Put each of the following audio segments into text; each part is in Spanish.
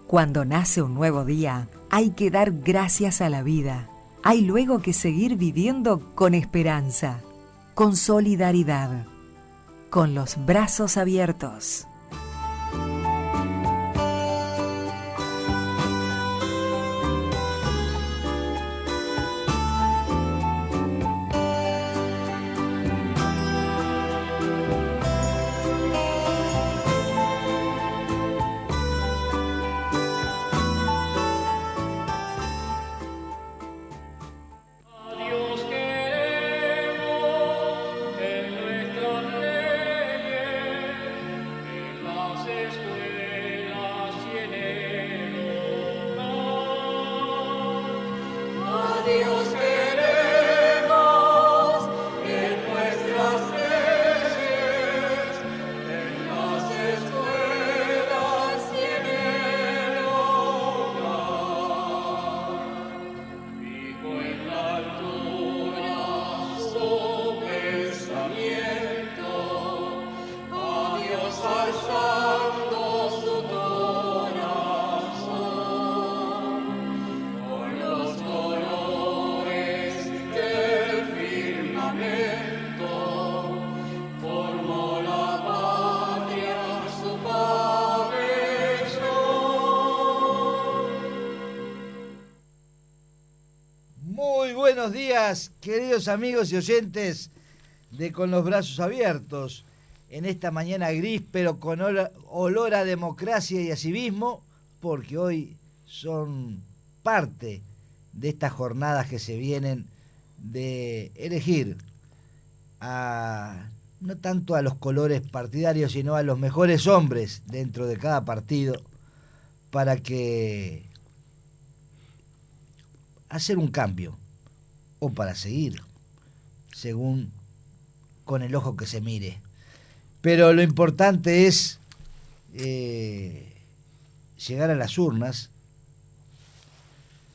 Cuando nace un nuevo día, hay que dar gracias a la vida. Hay luego que seguir viviendo con esperanza, con solidaridad, con los brazos abiertos. Buenos días, queridos amigos y oyentes de Con los Brazos Abiertos, en esta mañana gris, pero con olor a democracia y a civismo, porque hoy son parte de estas jornadas que se vienen de elegir no tanto a los colores partidarios, sino a los mejores hombres dentro de cada partido, para que hacer un cambio, o para seguir, según con el ojo que se mire. Pero lo importante es llegar a las urnas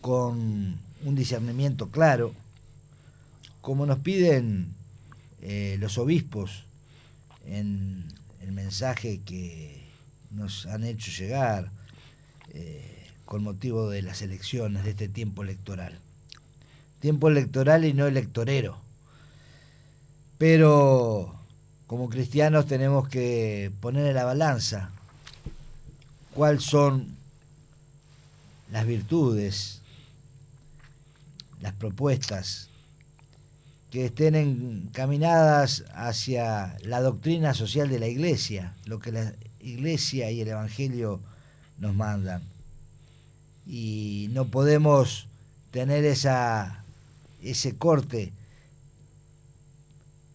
con un discernimiento claro, como nos piden los obispos en el mensaje que nos han hecho llegar con motivo de las elecciones, de este tiempo electoral. Tiempo electoral y no electorero. Pero como cristianos tenemos que poner en la balanza cuáles son las virtudes, las propuestas que estén encaminadas hacia la doctrina social de la Iglesia, lo que la Iglesia y el Evangelio nos mandan. Y no podemos tener ese corte.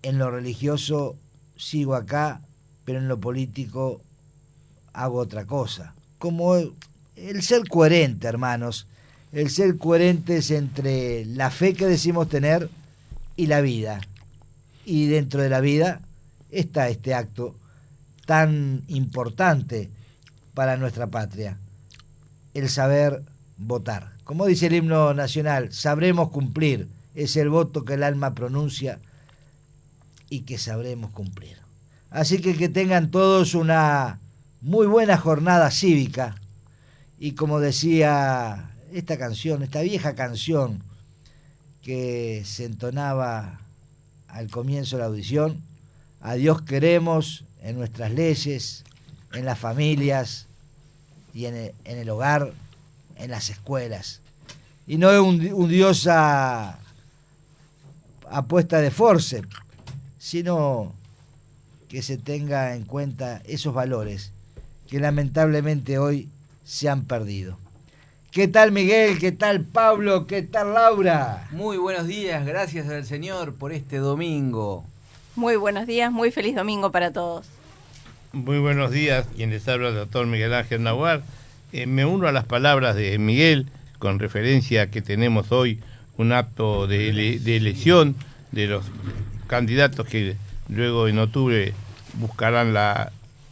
En lo religioso sigo acá, pero en lo político hago otra cosa. Como el ser coherente, hermanos, el ser coherentes entre la fe que decimos tener y la vida. Y dentro de la vida está este acto tan importante para nuestra patria, el saber votar. Como dice el himno nacional, sabremos cumplir. Es el voto que el alma pronuncia y que sabremos cumplir. Así que tengan todos una muy buena jornada cívica. Y como decía esta canción, esta vieja canción que se entonaba al comienzo de la audición, a Dios queremos en nuestras leyes, en las familias y en el hogar, en las escuelas. Y no es un Dios a puesta de forceps, sino que se tenga en cuenta esos valores que lamentablemente hoy se han perdido. ¿Qué tal, Miguel? ¿Qué tal, Pablo? ¿Qué tal, Laura? Muy buenos días, gracias al Señor por este domingo. Muy buenos días, muy feliz domingo para todos. Muy buenos días, quien les habla el doctor Miguel Ángel Nahuar. Me uno a las palabras de Miguel con referencia a que tenemos hoy un acto de elección de los candidatos que luego en octubre buscarán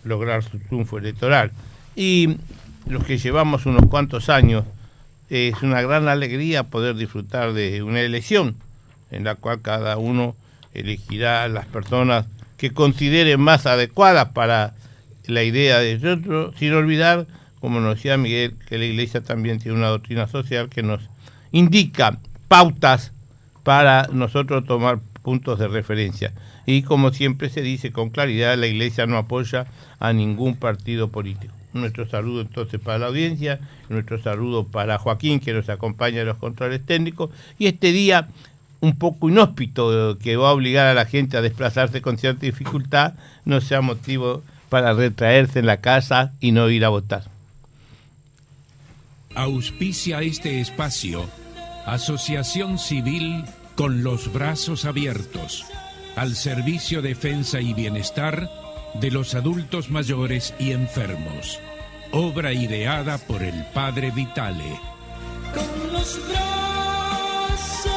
lograr su triunfo electoral. Y los que llevamos unos cuantos años, es una gran alegría poder disfrutar de una elección en la cual cada uno elegirá a las personas que considere más adecuadas para la idea de otro, sin olvidar, como nos decía Miguel, que la Iglesia también tiene una doctrina social que nos indica pautas para nosotros tomar puntos de referencia. Y como siempre se dice con claridad, la Iglesia no apoya a ningún partido político. Nuestro saludo entonces para la audiencia, nuestro saludo para Joaquín, que nos acompaña en los controles técnicos, y este día un poco inhóspito que va a obligar a la gente a desplazarse con cierta dificultad, no sea motivo para retraerse en la casa y no ir a votar. Auspicia este espacio Asociación Civil Con los Brazos Abiertos, al servicio, defensa y bienestar de los adultos mayores y enfermos. Obra ideada por el Padre Vitale. Con los brazos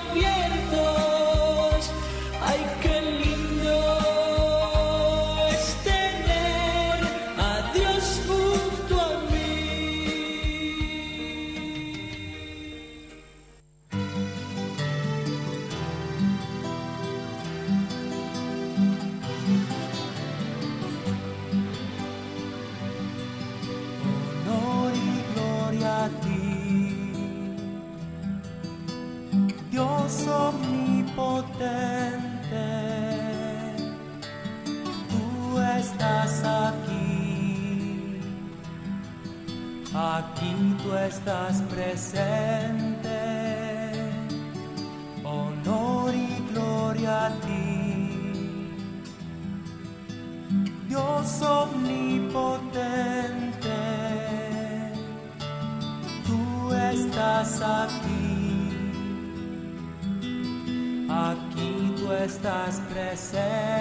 abiertos, ay, qué lindo es tener a Dios junto a mí. Honor y gloria a ti, Dios omnipotente, tú estás aquí, aquí tú estás presente. Honor y gloria a ti, Dios omnipotente, tú estás aquí, aquí tú estás presente.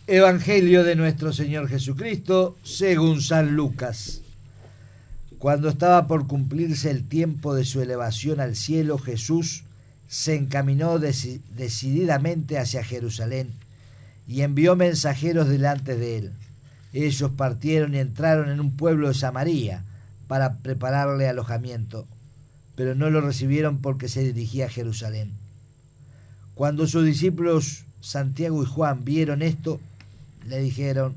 Evangelio de nuestro Señor Jesucristo según San Lucas. Cuando estaba por cumplirse el tiempo de su elevación al cielo, Jesús se encaminó decididamente hacia Jerusalén y envió mensajeros delante de él. Ellos partieron y entraron en un pueblo de Samaria para prepararle alojamiento, pero no lo recibieron porque se dirigía a Jerusalén. Cuando sus discípulos Santiago y Juan vieron esto, le dijeron: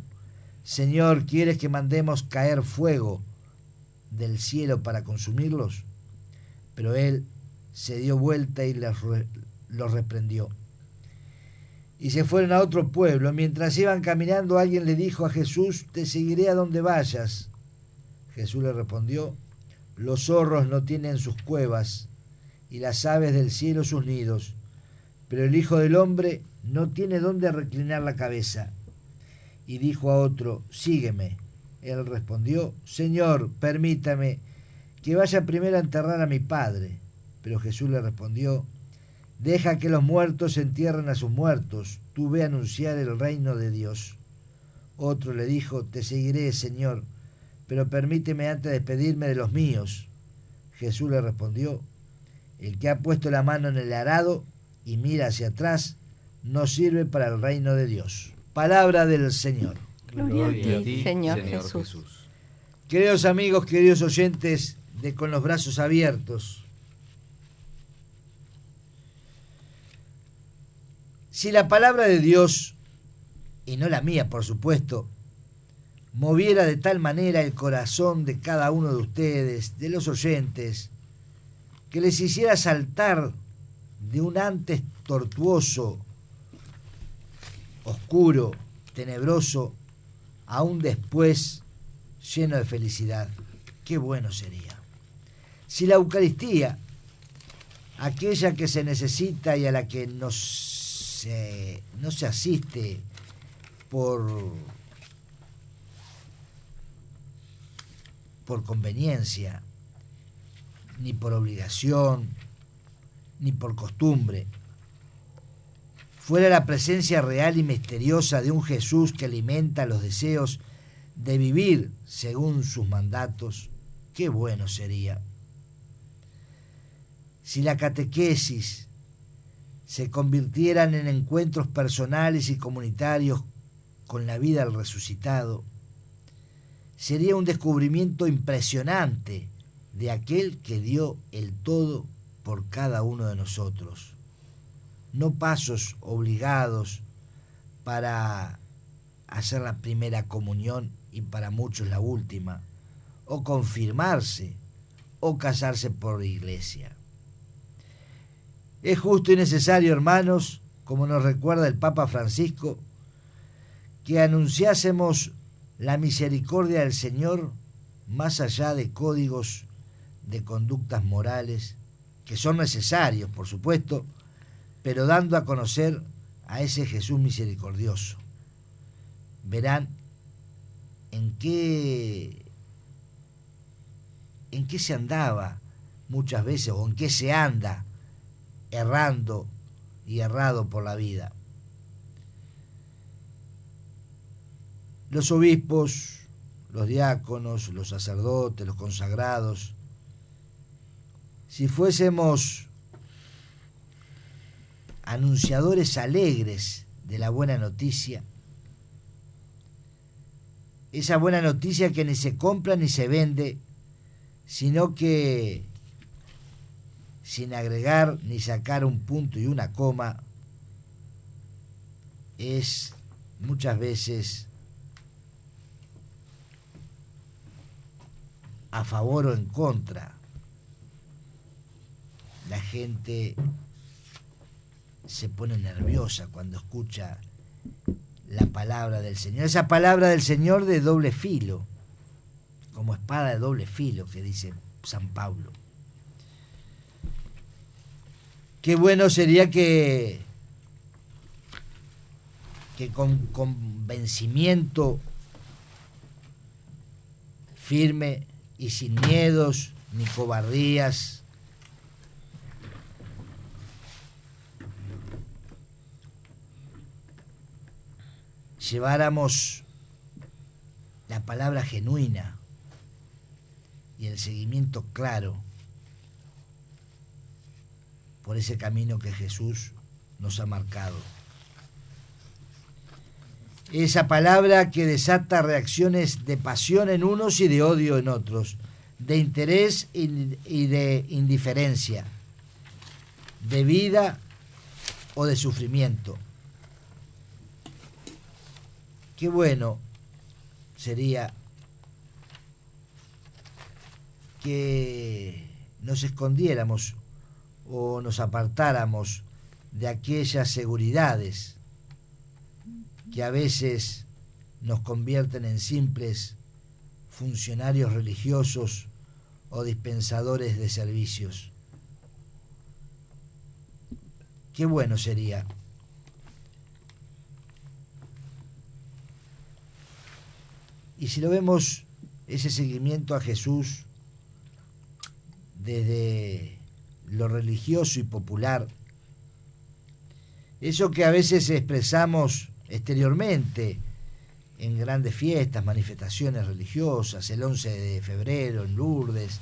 Señor, ¿quieres que mandemos caer fuego del cielo para consumirlos? Pero él se dio vuelta y los reprendió. Y se fueron a otro pueblo. Mientras iban caminando, alguien le dijo a Jesús: te seguiré a donde vayas. Jesús le respondió: los zorros no tienen sus cuevas y las aves del cielo sus nidos, pero el Hijo del Hombre no tiene dónde reclinar la cabeza. Y dijo a otro: sígueme. Él respondió: Señor, permítame que vaya primero a enterrar a mi padre. Pero Jesús le respondió: deja que los muertos entierren a sus muertos, tú ve a anunciar el reino de Dios. Otro le dijo: te seguiré, Señor, pero permíteme antes despedirme de los míos. Jesús le respondió: el que ha puesto la mano en el arado y mira hacia atrás no sirve para el reino de Dios. Palabra del Señor. Gloria a ti, Señor Jesús. Queridos amigos, queridos oyentes de Con los Brazos Abiertos, si la palabra de Dios, y no la mía por supuesto, moviera de tal manera el corazón de cada uno de ustedes, de los oyentes, que les hiciera saltar de un antes tortuoso, oscuro, tenebroso, a un después lleno de felicidad, qué bueno sería. Si la Eucaristía, aquella que se necesita y a la que no se asiste por conveniencia, ni por obligación, ni por costumbre. Fuera la presencia real y misteriosa de un Jesús que alimenta los deseos de vivir según sus mandatos, qué bueno sería. Si la catequesis se convirtieran en encuentros personales y comunitarios con la vida del resucitado, sería un descubrimiento impresionante de aquel que dio el todo por cada uno de nosotros. No pasos obligados para hacer la primera comunión y para muchos la última, o confirmarse, o casarse por iglesia. Es justo y necesario, hermanos, como nos recuerda el Papa Francisco, que anunciásemos la misericordia del Señor más allá de códigos de conductas morales, que son necesarios, por supuesto, pero dando a conocer a ese Jesús misericordioso. Verán en qué se andaba muchas veces, o en qué se anda errando y errado por la vida. Los obispos, los diáconos, los sacerdotes, los consagrados, si fuésemos anunciadores alegres de la buena noticia, esa buena noticia que ni se compra ni se vende, sino que sin agregar ni sacar un punto y una coma, es muchas veces a favor o en contra. La gente se pone nerviosa cuando escucha la palabra del Señor. Esa palabra del Señor de doble filo, como espada de doble filo, que dice San Pablo. Qué bueno sería que con convencimiento firme y sin miedos ni cobardías lleváramos la palabra genuina y el seguimiento claro por ese camino que Jesús nos ha marcado. Esa palabra que desata reacciones de pasión en unos y de odio en otros, de interés y de indiferencia, de vida o de sufrimiento. Qué bueno sería que nos escondiéramos o nos apartáramos de aquellas seguridades que a veces nos convierten en simples funcionarios religiosos o dispensadores de servicios. Qué bueno sería y si lo vemos, ese seguimiento a Jesús desde lo religioso y popular, eso que a veces expresamos exteriormente en grandes fiestas, manifestaciones religiosas, el 11 de febrero en Lourdes.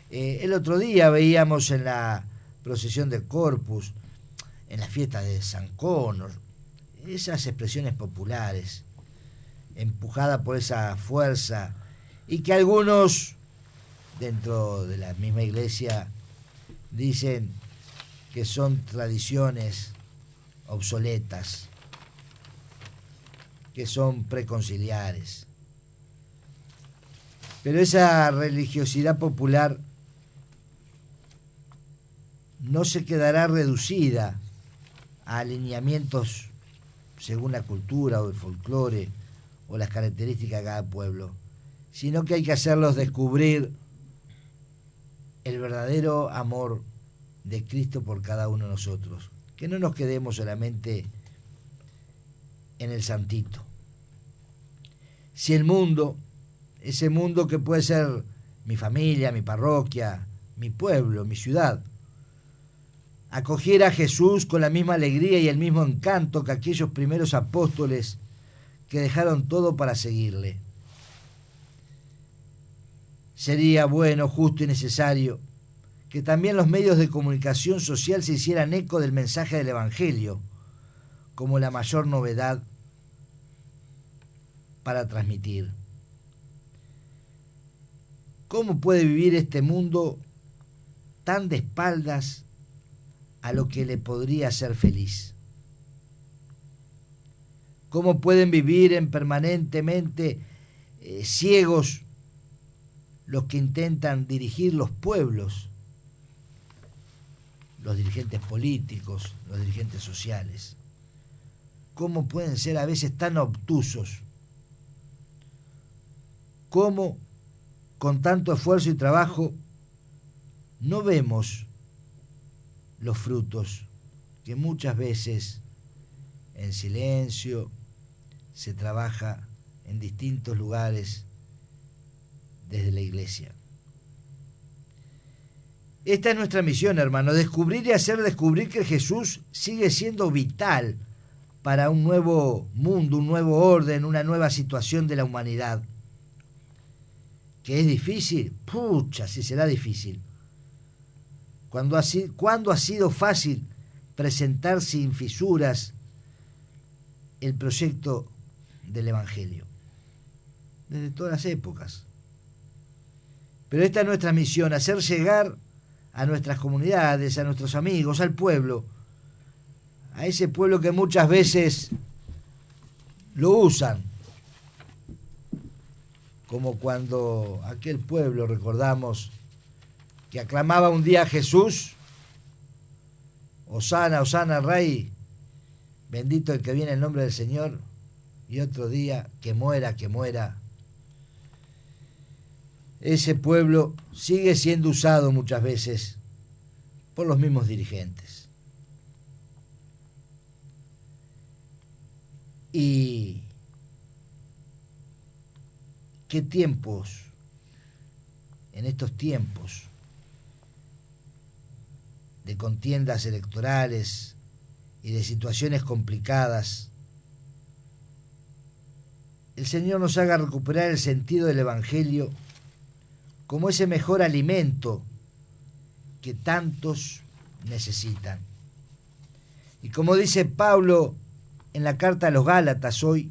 El otro día veíamos en la procesión del Corpus, en la fiesta de San Connor, esas expresiones populares, empujadas por esa fuerza, y que algunos dentro de la misma iglesia dicen que son tradiciones obsoletas, que son preconciliares. Pero esa religiosidad popular no se quedará reducida a alineamientos según la cultura o el folclore o las características de cada pueblo, sino que hay que hacerlos descubrir el verdadero amor de Cristo por cada uno de nosotros. Que no nos quedemos solamente en el santito, Si el mundo, ese mundo que puede ser mi familia, mi parroquia, mi pueblo, mi ciudad, acogiera a Jesús con la misma alegría y el mismo encanto que aquellos primeros apóstoles que dejaron todo para seguirle. Sería bueno, justo y necesario que también los medios de comunicación social se hicieran eco del mensaje del Evangelio como la mayor novedad para transmitir. ¿Cómo puede vivir este mundo tan de espaldas a lo que le podría hacer feliz? ¿Cómo pueden vivir permanentemente ciegos los que intentan dirigir los pueblos, los dirigentes políticos, los dirigentes sociales? ¿Cómo pueden ser a veces tan obtusos? ¿Cómo con tanto esfuerzo y trabajo no vemos los frutos que muchas veces en silencio se trabaja en distintos lugares desde la iglesia? Esta es nuestra misión, hermano, descubrir y hacer descubrir que Jesús sigue siendo vital para un nuevo mundo, un nuevo orden, una nueva situación de la humanidad. ¿Que es difícil? Pucha, si será difícil. ¿Cuándo ha sido fácil presentar sin fisuras el proyecto del Evangelio? Desde todas las épocas. Pero esta es nuestra misión, hacer llegar a nuestras comunidades, a nuestros amigos, al pueblo, a ese pueblo que muchas veces lo usan, como cuando aquel pueblo, recordamos, que aclamaba un día a Jesús, Hosana, Hosana al Rey, bendito el que viene en el nombre del Señor, y otro día, que muera, que muera. Ese pueblo sigue siendo usado muchas veces por los mismos dirigentes. Y qué tiempos, en estos tiempos de contiendas electorales y de situaciones complicadas, el Señor nos haga recuperar el sentido del Evangelio como ese mejor alimento que tantos necesitan. Y como dice Pablo en la carta a los Gálatas hoy,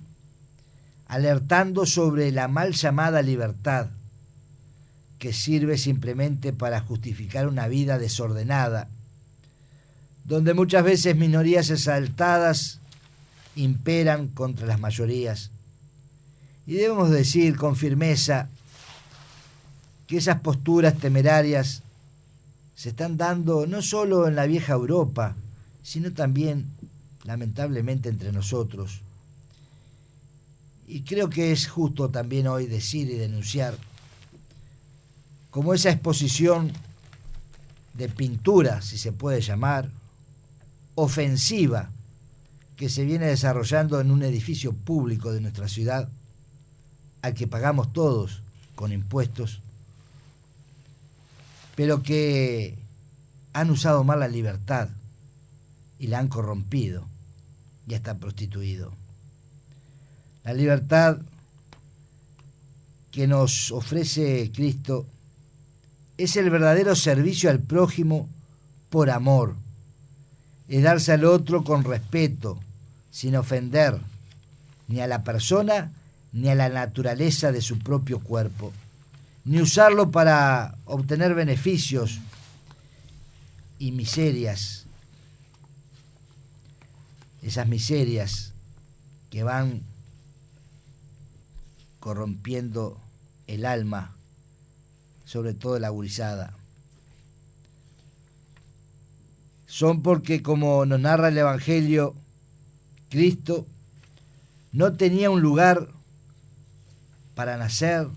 alertando sobre la mal llamada libertad, que sirve simplemente para justificar una vida desordenada, donde muchas veces minorías exaltadas imperan contra las mayorías. Y debemos decir con firmeza que esas posturas temerarias se están dando no solo en la vieja Europa, sino también, lamentablemente, entre nosotros. Y creo que es justo también hoy decir y denunciar como esa exposición de pintura, si se puede llamar, ofensiva, que se viene desarrollando en un edificio público de nuestra ciudad, al que pagamos todos con impuestos, pero que han usado mal la libertad y la han corrompido y hasta prostituido. La libertad que nos ofrece Cristo es el verdadero servicio al prójimo por amor, es darse al otro con respeto, sin ofender ni a la persona ni a la naturaleza de su propio cuerpo, ni usarlo para obtener beneficios y miserias, esas miserias que van corrompiendo el alma, sobre todo la agurizada. Son porque, como nos narra el Evangelio, Cristo no tenía un lugar para nacer,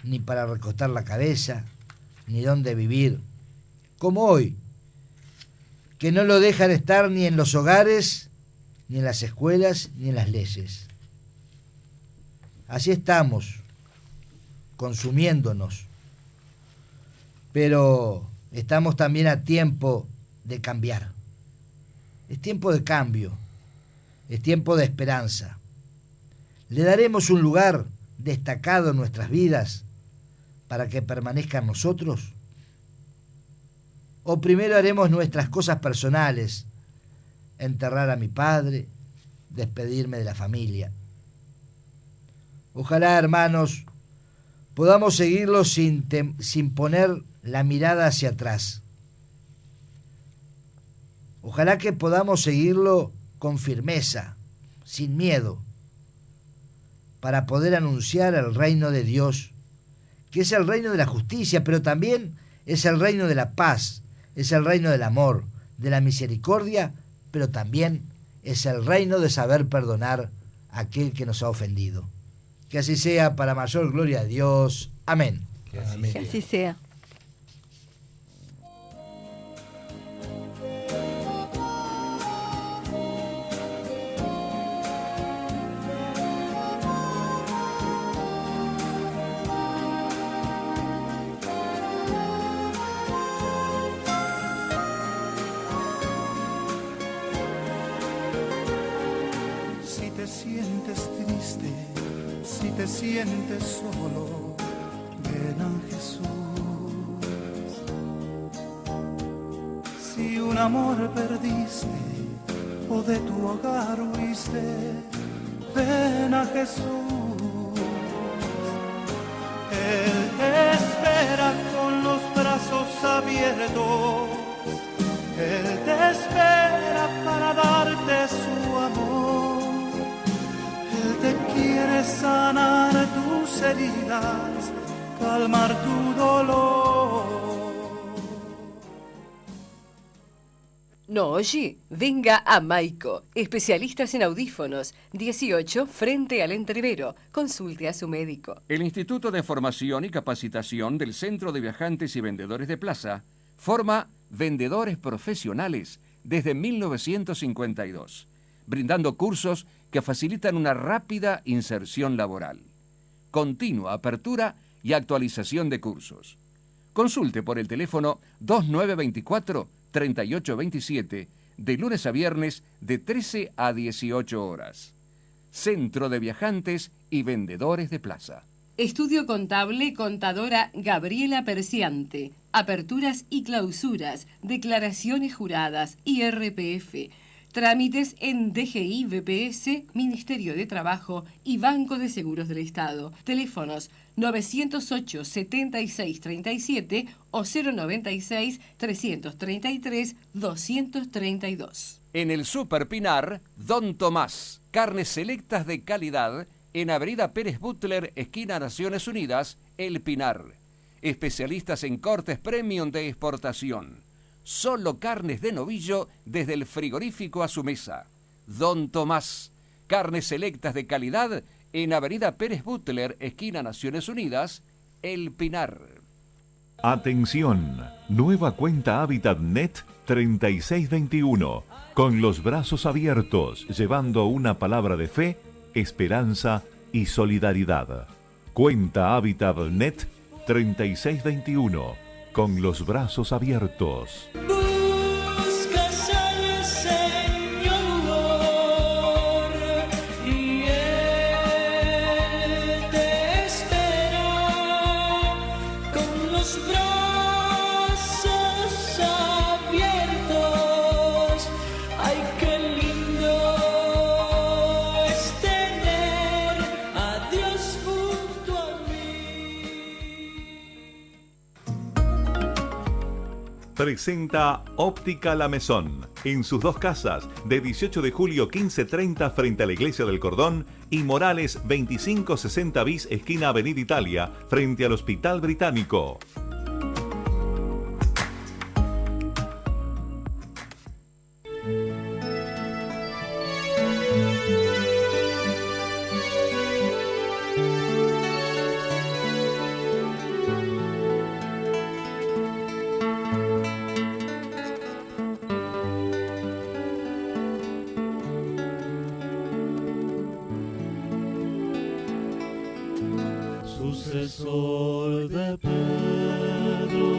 ni para recostar la cabeza, ni dónde vivir, como hoy, que no lo dejan estar ni en los hogares, ni en las escuelas, ni en las leyes. Así estamos, consumiéndonos. Pero estamos también a tiempo de cambiar. Es tiempo de cambio, es tiempo de esperanza. ¿Le daremos un lugar destacado en nuestras vidas para que permanezca en nosotros? ¿O primero haremos nuestras cosas personales, enterrar a mi padre, despedirme de la familia? Ojalá, hermanos, podamos seguirlo sin poner la mirada hacia atrás. Ojalá que podamos seguirlo con firmeza, sin miedo, para poder anunciar el reino de Dios, que es el reino de la justicia, pero también es el reino de la paz, es el reino del amor, de la misericordia, pero también es el reino de saber perdonar a aquel que nos ha ofendido. Que así sea, para mayor gloria de Dios. Amén. Que así sea. Te sientes solo, ven a Jesús. Si un amor perdiste o de tu hogar huiste, ven a Jesús. Él te espera con los brazos abiertos, Él te espera para darte su amor. Él te quiere sanar tus heridas, calmar tu dolor. No oye, venga a Maico, especialistas en audífonos, 18 frente al Entrevero. Consulte a su médico. El Instituto de Formación y Capacitación del Centro de Viajantes y Vendedores de Plaza forma vendedores profesionales desde 1952, brindando cursos que facilitan una rápida inserción laboral, continua apertura y actualización de cursos. Consulte por el teléfono 2924-3827, de lunes a viernes de 13 a 18 horas. Centro de Viajantes y Vendedores de Plaza. Estudio Contable, contadora Gabriela Perciante. Aperturas y clausuras, declaraciones juradas, IRPF. Trámites en DGI, BPS, Ministerio de Trabajo y Banco de Seguros del Estado. Teléfonos 908-7637 o 096-333-232. En el Super Pinar, Don Tomás. Carnes selectas de calidad en Avenida Pérez Butler, esquina Naciones Unidas, El Pinar. Especialistas en cortes premium de exportación. Solo carnes de novillo desde el frigorífico a su mesa. Don Tomás. Carnes selectas de calidad en Avenida Pérez Butler, esquina Naciones Unidas, El Pinar. Atención, nueva cuenta HábitatNet 3621, con los brazos abiertos, llevando una palabra de fe, esperanza y solidaridad. Cuenta HábitatNet 3621, con los brazos abiertos. Buscas al Señor y Él te espera con los brazos abiertos. Ay, qué lindo es tener a Dios junto a Presenta Óptica La Mesón, en sus dos casas, de 18 de julio 1530 frente a la Iglesia del Cordón y Morales 2560 bis, esquina Avenida Italia, frente al Hospital Británico. sol de Pedro,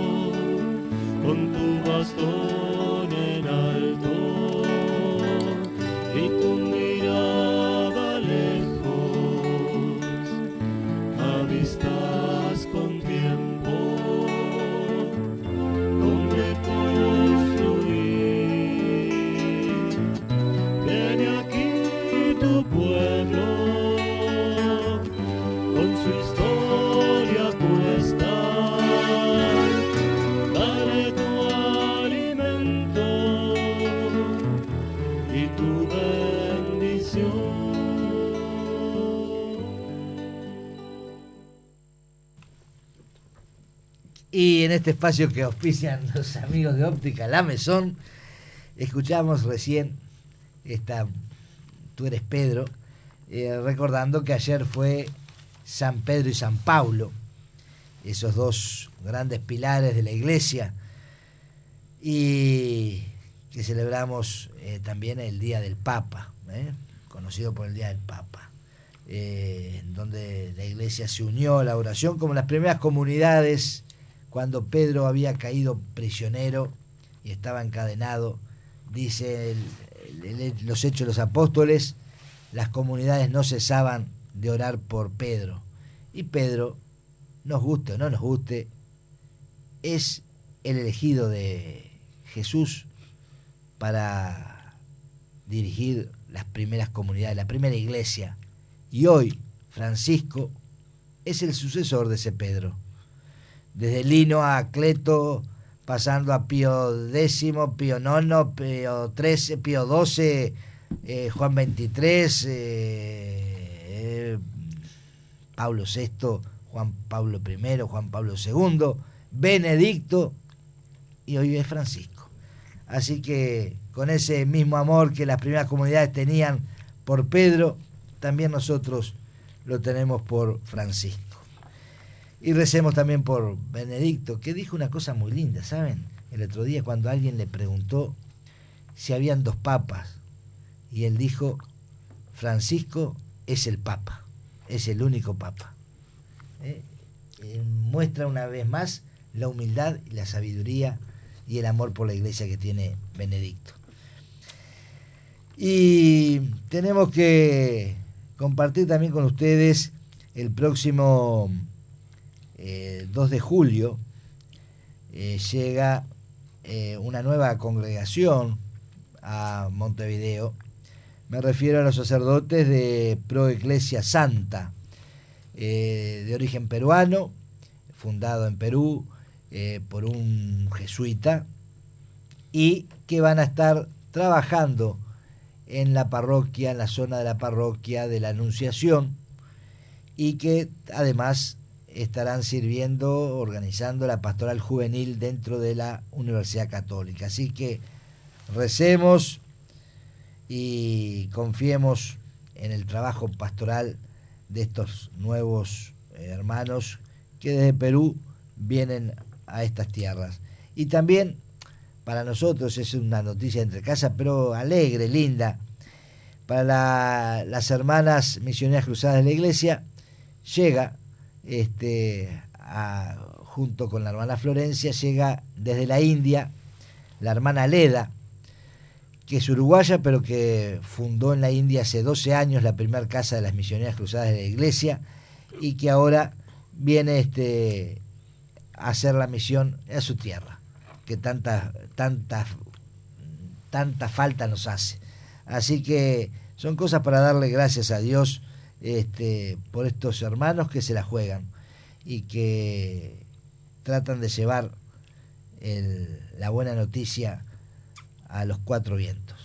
con tu bastón en alto y tu mirada lejos, avistas con tiempo donde construir. Viene aquí tu pueblo con su historia puesta, dale tu alimento y tu bendición. Y en este espacio que auspician los amigos de Óptica La Mesón, escuchamos recién Tú eres Pedro, recordando que ayer fue San Pedro y San Pablo, esos dos grandes pilares de la iglesia, y que celebramos también el Día del Papa, conocido por el Día del Papa, donde la iglesia se unió a la oración como las primeras comunidades cuando Pedro había caído prisionero y estaba encadenado. Dice los Hechos de los Apóstoles, las comunidades no cesaban de orar por Pedro. Y Pedro, nos guste o no nos guste, es el elegido de Jesús para dirigir las primeras comunidades, la primera iglesia. Y hoy Francisco es el sucesor de ese Pedro. Desde Lino a Cleto, pasando a Pío X, Pío IX, Pío XIII, Pío XII, Juan XXIII, Pablo VI, Juan Pablo I, Juan Pablo II, Benedicto, y hoy es Francisco. Así que con ese mismo amor que las primeras comunidades tenían por Pedro, también nosotros lo tenemos por Francisco. Y recemos también por Benedicto, que dijo una cosa muy linda, ¿saben? El otro día cuando alguien le preguntó si habían dos papas, y él dijo, Francisco es el papa, es el único papa. Muestra una vez más la humildad y la sabiduría y el amor por la iglesia que tiene Benedicto. Y tenemos que compartir también con ustedes el próximo 2 de julio llega una nueva congregación a Montevideo. Me refiero a los sacerdotes de Pro Ecclesia Santa, de origen peruano, fundado en Perú por un jesuita, y que van a estar trabajando en la parroquia, en la zona de la parroquia de la Anunciación, y que además estarán sirviendo, organizando la pastoral juvenil dentro de la Universidad Católica. Así que recemos y confiemos en el trabajo pastoral de estos nuevos hermanos que desde Perú vienen a estas tierras. Y también para nosotros es una noticia entre casa, pero alegre, linda. Para las hermanas misioneras cruzadas de la iglesia llega junto con la hermana Florencia, llega desde la India la hermana Leda, que es uruguaya, pero que fundó en la India hace 12 años la primera casa de las misioneras cruzadas de la iglesia, y que ahora viene a hacer la misión a su tierra, que tanta falta nos hace. Así que son cosas para darle gracias a Dios por estos hermanos que se la juegan y que tratan de llevar la buena noticia a los cuatro vientos.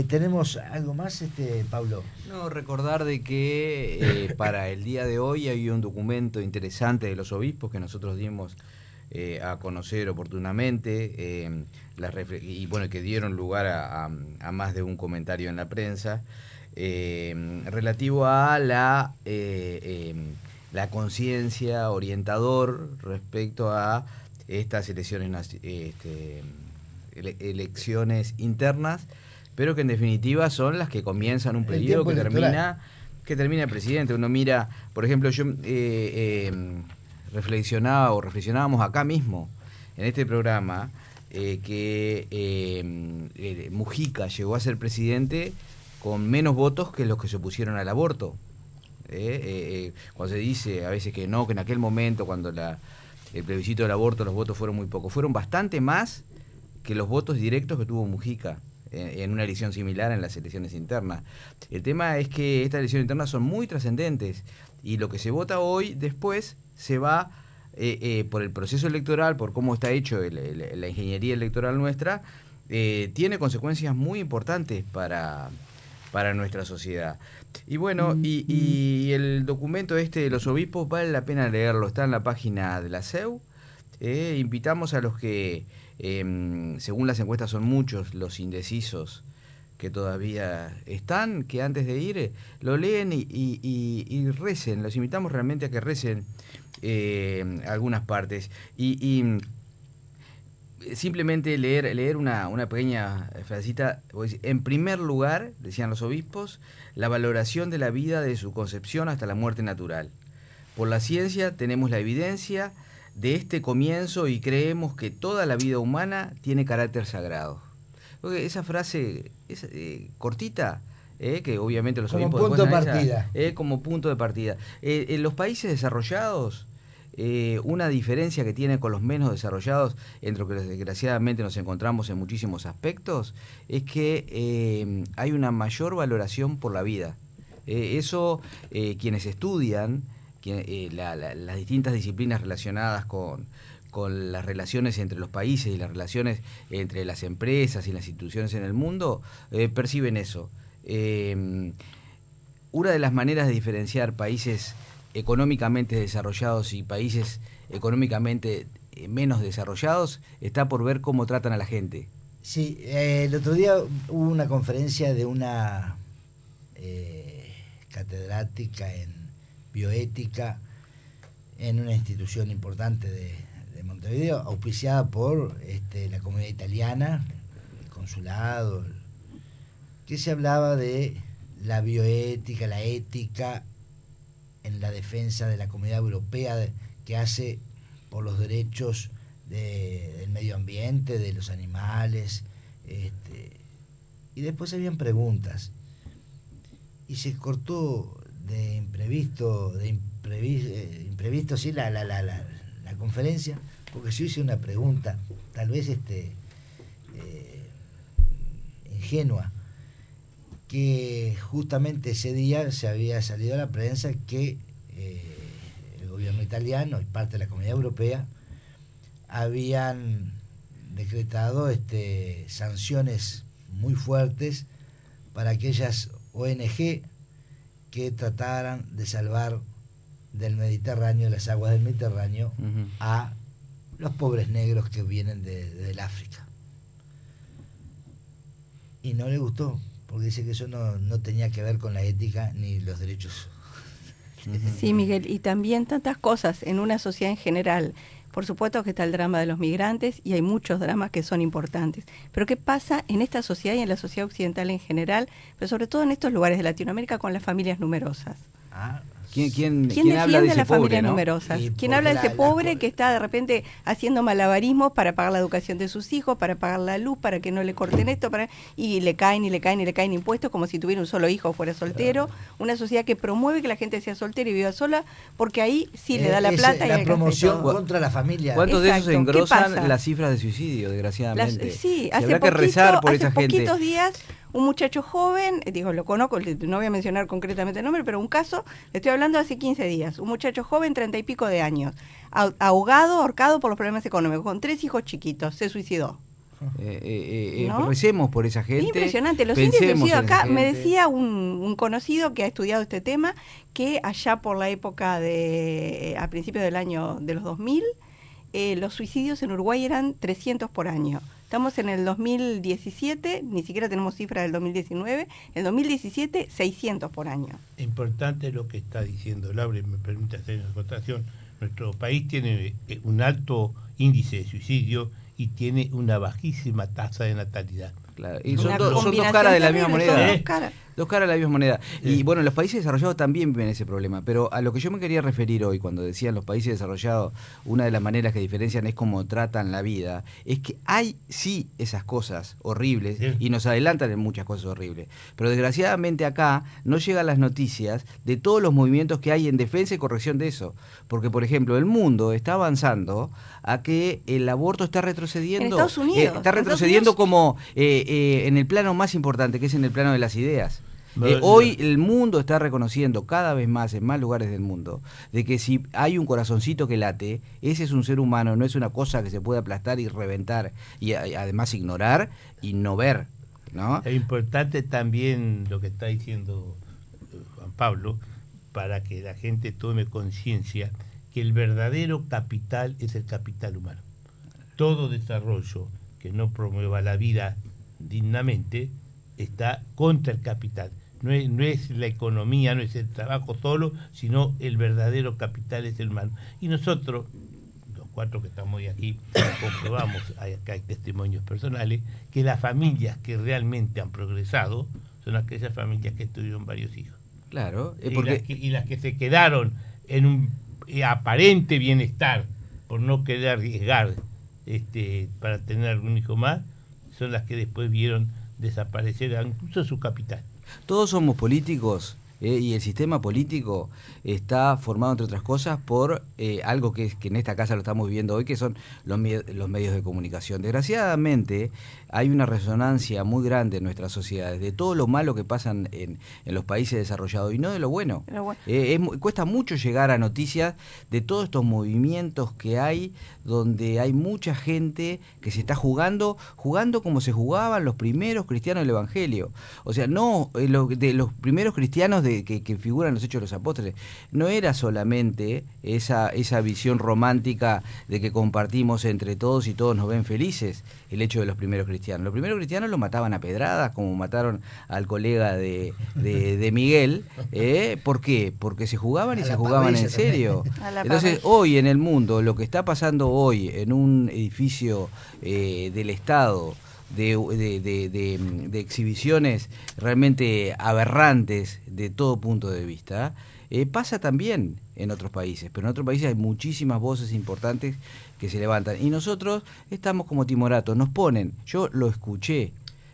¿Tenemos algo más, Pablo? No, recordar de que para el día de hoy hay un documento interesante de los obispos que nosotros dimos a conocer oportunamente, y bueno, que dieron lugar a más de un comentario en la prensa, relativo a la conciencia orientador respecto a estas elecciones internas, pero que en definitiva son las que comienzan un periodo que termina que termina el presidente. Uno mira, por ejemplo, yo reflexionábamos acá mismo, en este programa, que Mujica llegó a ser presidente con menos votos que los que se opusieron al aborto. Cuando se dice a veces que no, que en aquel momento, cuando el plebiscito del aborto, los votos fueron muy pocos, fueron bastante más que los votos directos que tuvo Mujica en una elección similar en las elecciones internas. El tema es que estas elecciones internas son muy trascendentes y lo que se vota hoy después se va por el proceso electoral, por cómo está hecho la ingeniería electoral nuestra, tiene consecuencias muy importantes para nuestra sociedad. Y bueno, y el documento de los obispos vale la pena leerlo, está en la página de la CEU. Invitamos a los que, según las encuestas son muchos los indecisos que todavía están, que antes de ir lo leen y recen. Los invitamos realmente a que recen algunas partes. Y simplemente leer una pequeña frasecita. En primer lugar, decían los obispos, la valoración de la vida de su concepción hasta la muerte natural. Por la ciencia tenemos la evidencia de este comienzo y creemos que toda la vida humana tiene carácter sagrado. Esa frase es cortita, que obviamente los obispos como punto de partida. Como punto de partida. En los países desarrollados, una diferencia que tiene con los menos desarrollados, entre lo que desgraciadamente nos encontramos en muchísimos aspectos, es que hay una mayor valoración por la vida. Eso quienes estudian las distintas disciplinas relacionadas con las relaciones entre los países y las relaciones entre las empresas y las instituciones en el mundo, perciben eso. Una de las maneras de diferenciar países económicamente desarrollados y países económicamente menos desarrollados está por ver cómo tratan a la gente. Sí, el otro día hubo una conferencia de una catedrática en bioética en una institución importante de Montevideo, auspiciada por la comunidad italiana, el consulado, que se hablaba de la bioética, la ética en la defensa de la comunidad europea que hace por los derechos del medio ambiente, de los animales, y después habían preguntas y se cortó de imprevisto sí la conferencia, porque yo hice una pregunta tal vez ingenua, que justamente ese día se había salido a la prensa que el gobierno italiano y parte de la comunidad europea habían decretado sanciones muy fuertes para aquellas ONG que trataran de salvar del Mediterráneo, de las aguas del Mediterráneo, a los pobres negros que vienen del África. Y no le gustó, porque dice que eso no tenía que ver con la ética ni los derechos. Sí, Miguel, y también tantas cosas en una sociedad en general. Por supuesto que está el drama de los migrantes y hay muchos dramas que son importantes. Pero ¿qué pasa en esta sociedad y en la sociedad occidental en general, pero sobre todo en estos lugares de Latinoamérica con las familias numerosas? ¿Quién habla de las pobre, familias ¿no? numerosas? ¿Quién habla de ese pobre que está de repente haciendo malabarismos para pagar la educación de sus hijos, para pagar la luz, para que no le corten esto, y le caen impuestos como si tuviera un solo hijo o fuera soltero? Una sociedad que promueve que la gente sea soltera y viva sola, porque ahí sí le da la plata y la promoción contra la familia. ¿Cuántos de esos engrosan las cifras de suicidio, desgraciadamente? Sí, habrá que rezar por esa gente. Poquitos días un muchacho joven, lo conozco, no voy a mencionar concretamente el nombre, pero un caso, le estoy hablando hace 15 días, un muchacho joven, 30 y pico de años, ahorcado por los problemas económicos, con 3 hijos chiquitos, se suicidó. ¿No? Recemos por esa gente. Es impresionante, los índices de suicidio acá, me decía un conocido que ha estudiado este tema, que allá por la época a principios del año de los 2000, los suicidios en Uruguay eran 300 por año. Estamos en el 2017, ni siquiera tenemos cifras del 2019, en el 2017 600 por año. Importante lo que está diciendo Laura, me permite hacer una acotación. Nuestro país tiene un alto índice de suicidio y tiene una bajísima tasa de natalidad. Claro. Y son dos caras de la misma moneda. Dos caras de la misma moneda. Y bueno, los países desarrollados también viven ese problema. Pero a lo que yo me quería referir hoy, cuando decían los países desarrollados, una de las maneras que diferencian es cómo tratan la vida, es que hay sí esas cosas horribles y nos adelantan en muchas cosas horribles. Pero desgraciadamente acá no llegan las noticias de todos los movimientos que hay en defensa y corrección de eso. Porque, por ejemplo, el mundo está avanzando a que el aborto está retrocediendo. En Estados Unidos. Está retrocediendo como en el plano más importante, que es en el plano de las ideas. Hoy el mundo está reconociendo cada vez más, en más lugares del mundo, de que si hay un corazoncito que late, ese es un ser humano, no es una cosa que se puede aplastar y reventar y además ignorar y no ver, ¿no? Es importante también lo que está diciendo Juan Pablo, para que la gente tome conciencia que el verdadero capital es el capital humano. Todo desarrollo que no promueva la vida dignamente está contra el capital. No es la economía, no es el trabajo solo, sino el verdadero capital es el humano. Y nosotros, los cuatro que estamos hoy aquí, comprobamos, acá hay testimonios personales, que las familias que realmente han progresado son aquellas familias que tuvieron varios hijos. Claro. Y las que se quedaron en un aparente bienestar por no querer arriesgar para tener algún hijo más, son las que después vieron desaparecer incluso su capital. Todos somos políticos y el sistema político está formado, entre otras cosas, por algo que en esta casa lo estamos viviendo hoy, que son los medios de comunicación. Desgraciadamente hay una resonancia muy grande en nuestras sociedades de todo lo malo que pasan en los países desarrollados y no de lo bueno. Cuesta mucho llegar a noticias de todos estos movimientos que hay, donde hay mucha gente que se está jugando como se jugaban los primeros cristianos del Evangelio. O sea, no de los primeros cristianos que figuran en los Hechos de los Apóstoles. No era solamente esa visión romántica de que compartimos entre todos y todos nos ven felices, el hecho de los primeros cristianos. Los primeros cristianos los mataban a pedradas, como mataron al colega de Miguel. ¿Por qué? Porque se jugaban y se jugaban en serio. Entonces, hoy en el mundo, lo que está pasando hoy en un edificio del Estado, de exhibiciones realmente aberrantes de todo punto de vista, pasa también en otros países, pero en otros países hay muchísimas voces importantes que se levantan y nosotros estamos como timoratos, nos ponen, yo lo escuché,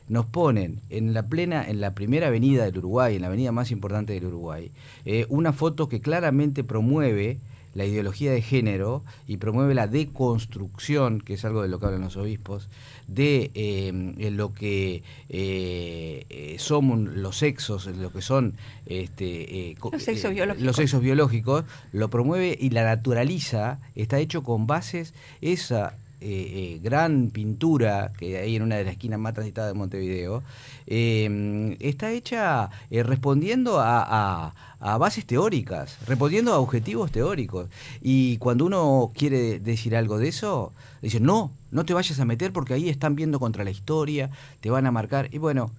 nos ponen en la primera avenida del Uruguay, en la avenida más importante del Uruguay, una foto que claramente promueve la ideología de género y promueve la deconstrucción, que es algo de lo que hablan los obispos, de lo que somos los sexos, lo que son los sexos biológicos, lo promueve y la naturaliza, está hecho con bases, esa gran pintura que hay en una de las esquinas más transitadas de Montevideo, está hecha respondiendo a bases teóricas, respondiendo a objetivos teóricos. Y cuando uno quiere decir algo de eso, dice, no te vayas a meter porque ahí están viendo contra la historia, te van a marcar. Y bueno,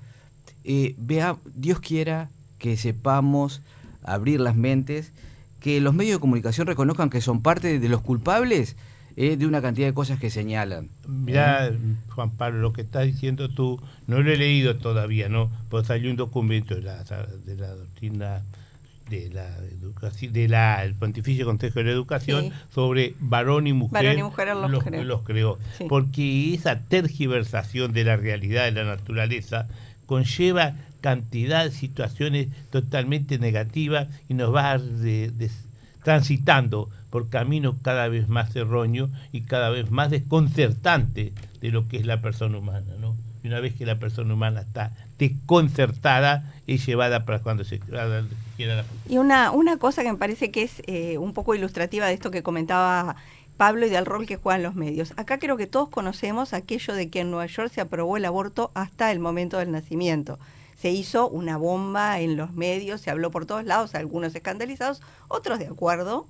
Dios quiera que sepamos abrir las mentes, que los medios de comunicación reconozcan que son parte de los culpables de una cantidad de cosas que señalan. Mirá, Juan Pablo, lo que estás diciendo tú, no lo he leído todavía, ¿no? Pues salió un documento de la doctrina del Pontificio Consejo de la Educación, sobre varón y mujer, los creó. Sí. Porque esa tergiversación de la realidad de la naturaleza conlleva cantidad de situaciones totalmente negativas y nos va transitando por caminos cada vez más erróneos y cada vez más desconcertantes de lo que es la persona humana, ¿no? Y una vez que la persona humana está desconcertada, es llevada para cuando se quiera la justicia. Y una cosa que me parece que es un poco ilustrativa de esto que comentaba Pablo y del rol que juegan los medios. Acá creo que todos conocemos aquello de que en Nueva York se aprobó el aborto hasta el momento del nacimiento. Se hizo una bomba en los medios, se habló por todos lados, algunos escandalizados, otros de acuerdo,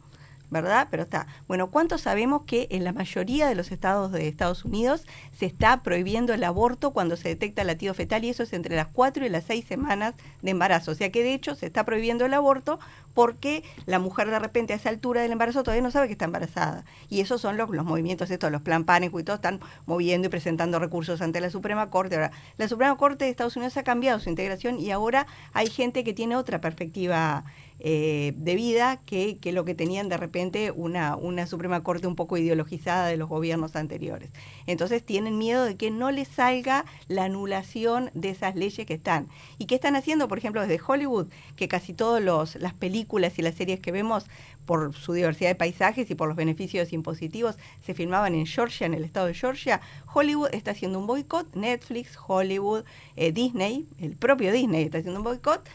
¿verdad? Pero está. Bueno, ¿cuánto sabemos que en la mayoría de los estados de Estados Unidos se está prohibiendo el aborto cuando se detecta latido fetal, y eso es entre las 4 y las 6 semanas de embarazo? O sea que de hecho se está prohibiendo el aborto porque la mujer de repente a esa altura del embarazo todavía no sabe que está embarazada. Y esos son los movimientos estos, los Planned Parenthood y todos están moviendo y presentando recursos ante la Suprema Corte. Ahora, la Suprema Corte de Estados Unidos ha cambiado su integración y ahora hay gente que tiene otra perspectiva de vida que lo que tenían de repente una Suprema Corte un poco ideologizada de los gobiernos anteriores. Entonces tienen miedo de que no les salga la anulación de esas leyes que están. ¿Y qué están haciendo? Por ejemplo, desde Hollywood, que casi todas las películas y las series que vemos, por su diversidad de paisajes y por los beneficios impositivos, se filmaban en Georgia, en el estado de Georgia. Hollywood está haciendo un boicot, Netflix, Hollywood, Disney, el propio Disney está haciendo un boicot,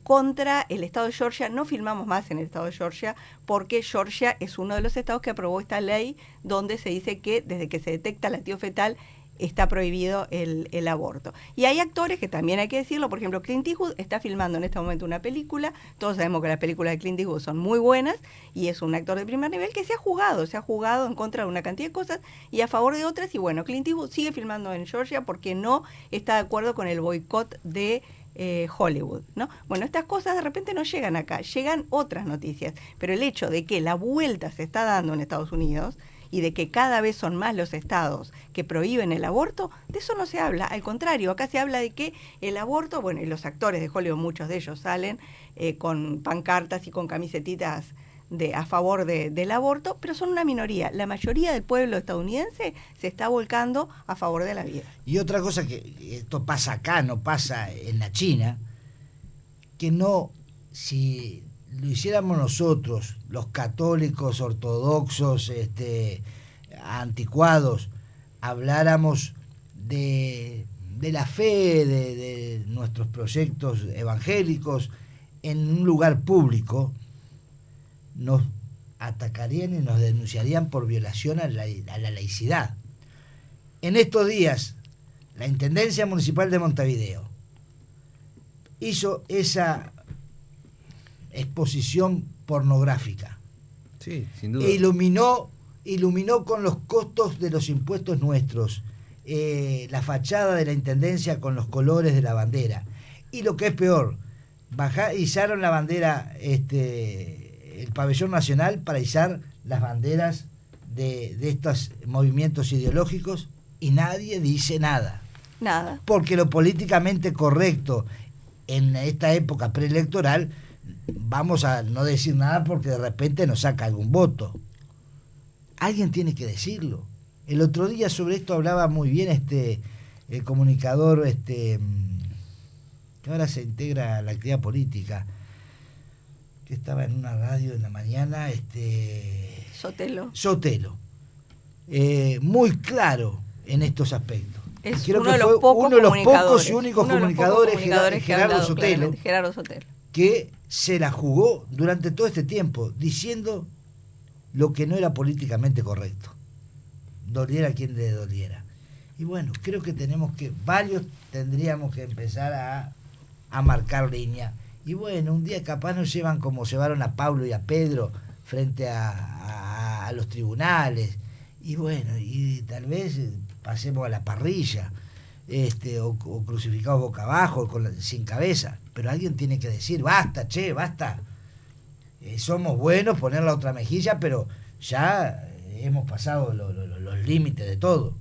contra el estado de Georgia. No filmamos más en el estado de Georgia porque Georgia es uno de los estados que aprobó esta ley donde se dice que desde que se detecta latido fetal está prohibido el aborto. Y hay actores que también hay que decirlo, por ejemplo, Clint Eastwood está filmando en este momento una película, todos sabemos que las películas de Clint Eastwood son muy buenas y es un actor de primer nivel que se ha jugado en contra de una cantidad de cosas y a favor de otras, y bueno, Clint Eastwood sigue filmando en Georgia porque no está de acuerdo con el boicot de Hollywood, ¿no? Bueno, estas cosas de repente no llegan acá, llegan otras noticias, pero el hecho de que la vuelta se está dando en Estados Unidos y de que cada vez son más los estados que prohíben el aborto, de eso no se habla. Al contrario, acá se habla de que el aborto, bueno, y los actores de Hollywood, muchos de ellos salen con pancartas y con camisetitas a favor del aborto, pero son una minoría. La mayoría del pueblo estadounidense se está volcando a favor de la vida. Y otra cosa que esto pasa acá, no pasa en la China, que no, si lo hiciéramos nosotros, los católicos ortodoxos, anticuados, habláramos de la fe, de nuestros proyectos evangélicos en un lugar público, nos atacarían y nos denunciarían por violación a la laicidad. En estos días, la Intendencia Municipal de Montevideo hizo esa exposición pornográfica. Sí, sin duda. E iluminó con los costos de los impuestos nuestros la fachada de la Intendencia con los colores de la bandera. Y lo que es peor, izaron la bandera, el pabellón nacional para izar las banderas de estos movimientos ideológicos y nadie dice nada. Nada. Porque lo políticamente correcto en esta época preelectoral, vamos a no decir nada porque de repente nos saca algún voto. Alguien tiene que decirlo. El otro día sobre esto hablaba muy bien el comunicador que ahora se integra a la actividad política, que estaba en una radio en la mañana, Sotelo. Muy claro en estos aspectos. Es creo uno que de los fue pocos uno de los pocos y comunicadores, únicos uno de los comunicadores, pocos comunicadores Gerardo Sotelo, Gerardo Sotelo, que se la jugó durante todo este tiempo diciendo lo que no era políticamente correcto, doliera a quien le doliera. Y bueno, creo que varios tendríamos que empezar a marcar línea. Y bueno, un día capaz nos llevan como llevaron a Pablo y a Pedro frente a los tribunales. Y bueno, y tal vez pasemos a la parrilla, o crucificados boca abajo, sin cabeza. Pero alguien tiene que decir, basta, basta. Somos buenos, poner la otra mejilla, pero ya hemos pasado los límites de todo.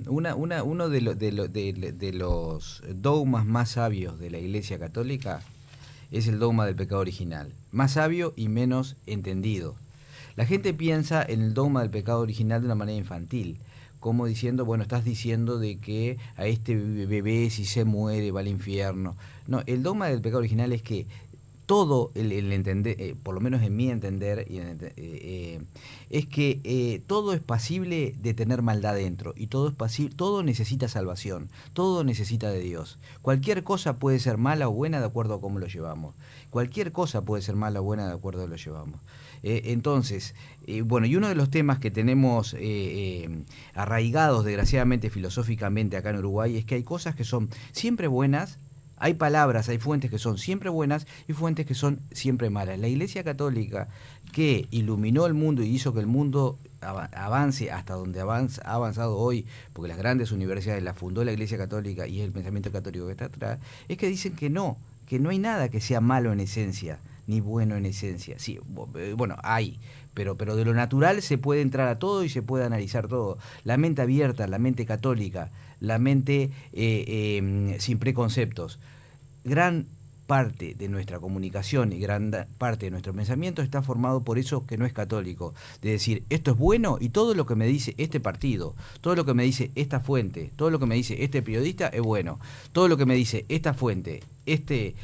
Uno de los dogmas más sabios de la Iglesia Católica es el dogma del pecado original, más sabio y menos entendido. La gente piensa en el dogma del pecado original de una manera infantil, como diciendo, bueno, estás diciendo de que a este bebé si se muere va al infierno. No, el dogma del pecado original es que todo el entender, por lo menos en mi entender, es que todo es pasible de tener maldad dentro y todo necesita salvación, todo necesita de Dios. Cualquier cosa puede ser mala o buena de acuerdo a cómo lo llevamos. Cualquier cosa puede ser mala o buena de acuerdo a cómo lo llevamos. Entonces, bueno, y uno de los temas que tenemos arraigados desgraciadamente filosóficamente acá en Uruguay es que hay cosas que son siempre buenas Hay palabras, hay fuentes que son siempre buenas y fuentes que son siempre malas. La Iglesia Católica, que iluminó el mundo y hizo que el mundo avance hasta donde ha avanzado hoy, porque las grandes universidades las fundó la Iglesia Católica y es el pensamiento católico que está atrás, es que dicen que no hay nada que sea malo en esencia, ni bueno en esencia. Sí, bueno, hay, pero de lo natural se puede entrar a todo y se puede analizar todo. La mente abierta, la mente católica, la mente sin preconceptos. Gran parte de nuestra comunicación y gran parte de nuestro pensamiento está formado por eso que no es católico, de decir, esto es bueno y todo lo que me dice este partido, todo lo que me dice esta fuente, todo lo que me dice este periodista es bueno, todo lo que me dice esta fuente, este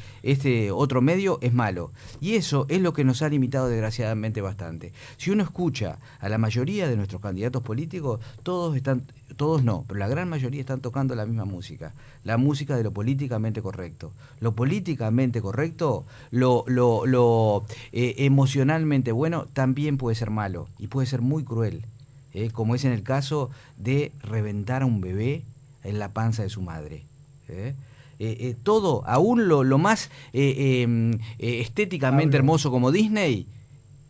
otro medio es malo. Y eso es lo que nos ha limitado desgraciadamente bastante. Si uno escucha a la mayoría de nuestros candidatos políticos, todos no, pero la gran mayoría están tocando la misma música, la música de lo políticamente correcto. Lo políticamente correcto, lo emocionalmente bueno, también puede ser malo y puede ser muy cruel, como es en el caso de reventar a un bebé en la panza de su madre. Todo, aún lo más estéticamente hermoso como Disney,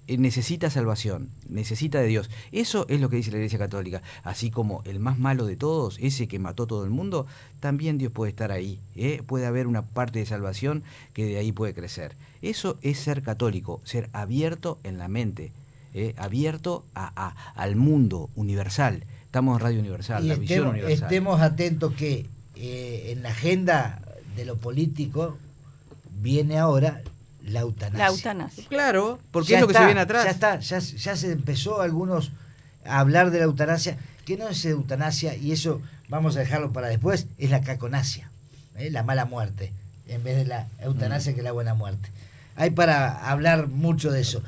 necesita salvación, necesita de Dios. Eso es lo que dice la Iglesia Católica. Así como el más malo de todos, ese que mató a todo el mundo, también Dios puede estar ahí. Puede haber una parte de salvación que de ahí puede crecer. Eso es ser católico, ser abierto en la mente, abierto al mundo universal. Estamos en Radio Universal, la visión universal. Estemos atentos que en la agenda de lo político viene ahora la eutanasia. Claro, porque ya es lo que se viene atrás. Ya se empezó algunos a hablar de la eutanasia, que no es eutanasia, y eso vamos a dejarlo para después, es la caconasia, la mala muerte, en vez de la eutanasia que es la buena muerte. Hay para hablar mucho de eso.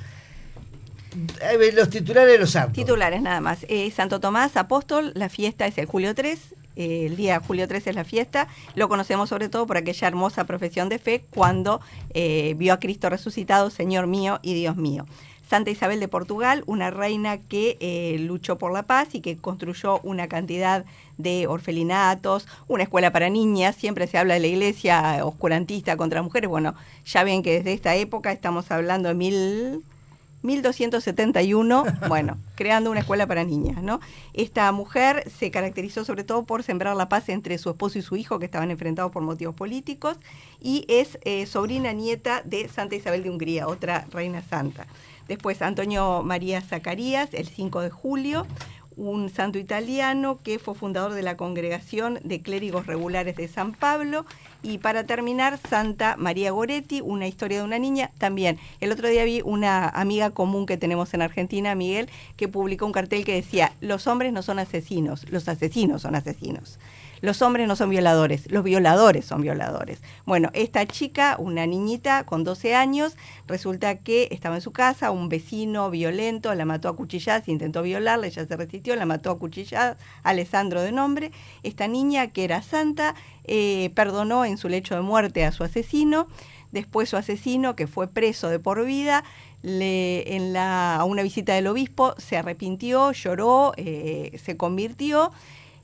Los titulares de los santos. Titulares nada más. Santo Tomás Apóstol, la fiesta es el julio 3. El día julio 3 es la fiesta. Lo conocemos sobre todo por aquella hermosa profesión de fe cuando vio a Cristo resucitado, Señor mío y Dios mío. Santa Isabel de Portugal, una reina que luchó por la paz y que construyó una cantidad de orfelinatos, una escuela para niñas. Siempre se habla de la iglesia oscurantista contra las mujeres. Bueno, ya ven que desde esta época, estamos hablando de 1271, bueno, creando una escuela para niñas, ¿no? Esta mujer se caracterizó sobre todo por sembrar la paz entre su esposo y su hijo, que estaban enfrentados por motivos políticos, y es sobrina nieta de Santa Isabel de Hungría, otra reina santa. Después, Antonio María Zacarías, el 5 de julio, un santo italiano que fue fundador de la Congregación de Clérigos Regulares de San Pablo. Y para terminar, Santa María Goretti, una historia de una niña. También, el otro día vi una amiga común que tenemos en Argentina, Miguel, que publicó un cartel que decía: los hombres no son asesinos, los asesinos son asesinos. Los hombres no son violadores, los violadores son violadores. Bueno, esta chica, una niñita con 12 años, resulta que estaba en su casa, un vecino violento la mató a cuchilladas, intentó violarla, ella se resistió, la mató a cuchilladas, Alessandro de nombre. Esta niña, que era santa, perdonó en su lecho de muerte a su asesino. Después su asesino, que fue preso de por vida, a una visita del obispo se arrepintió, lloró, se convirtió,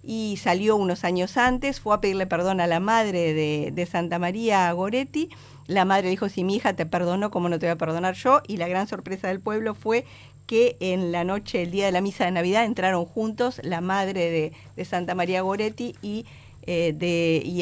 y salió unos años antes, fue a pedirle perdón a la madre de Santa María Goretti. La madre dijo: si mi hija te perdonó, ¿cómo no te voy a perdonar yo? Y la gran sorpresa del pueblo fue que en la noche, el día de la misa de Navidad, entraron juntos la madre de Santa María Goretti y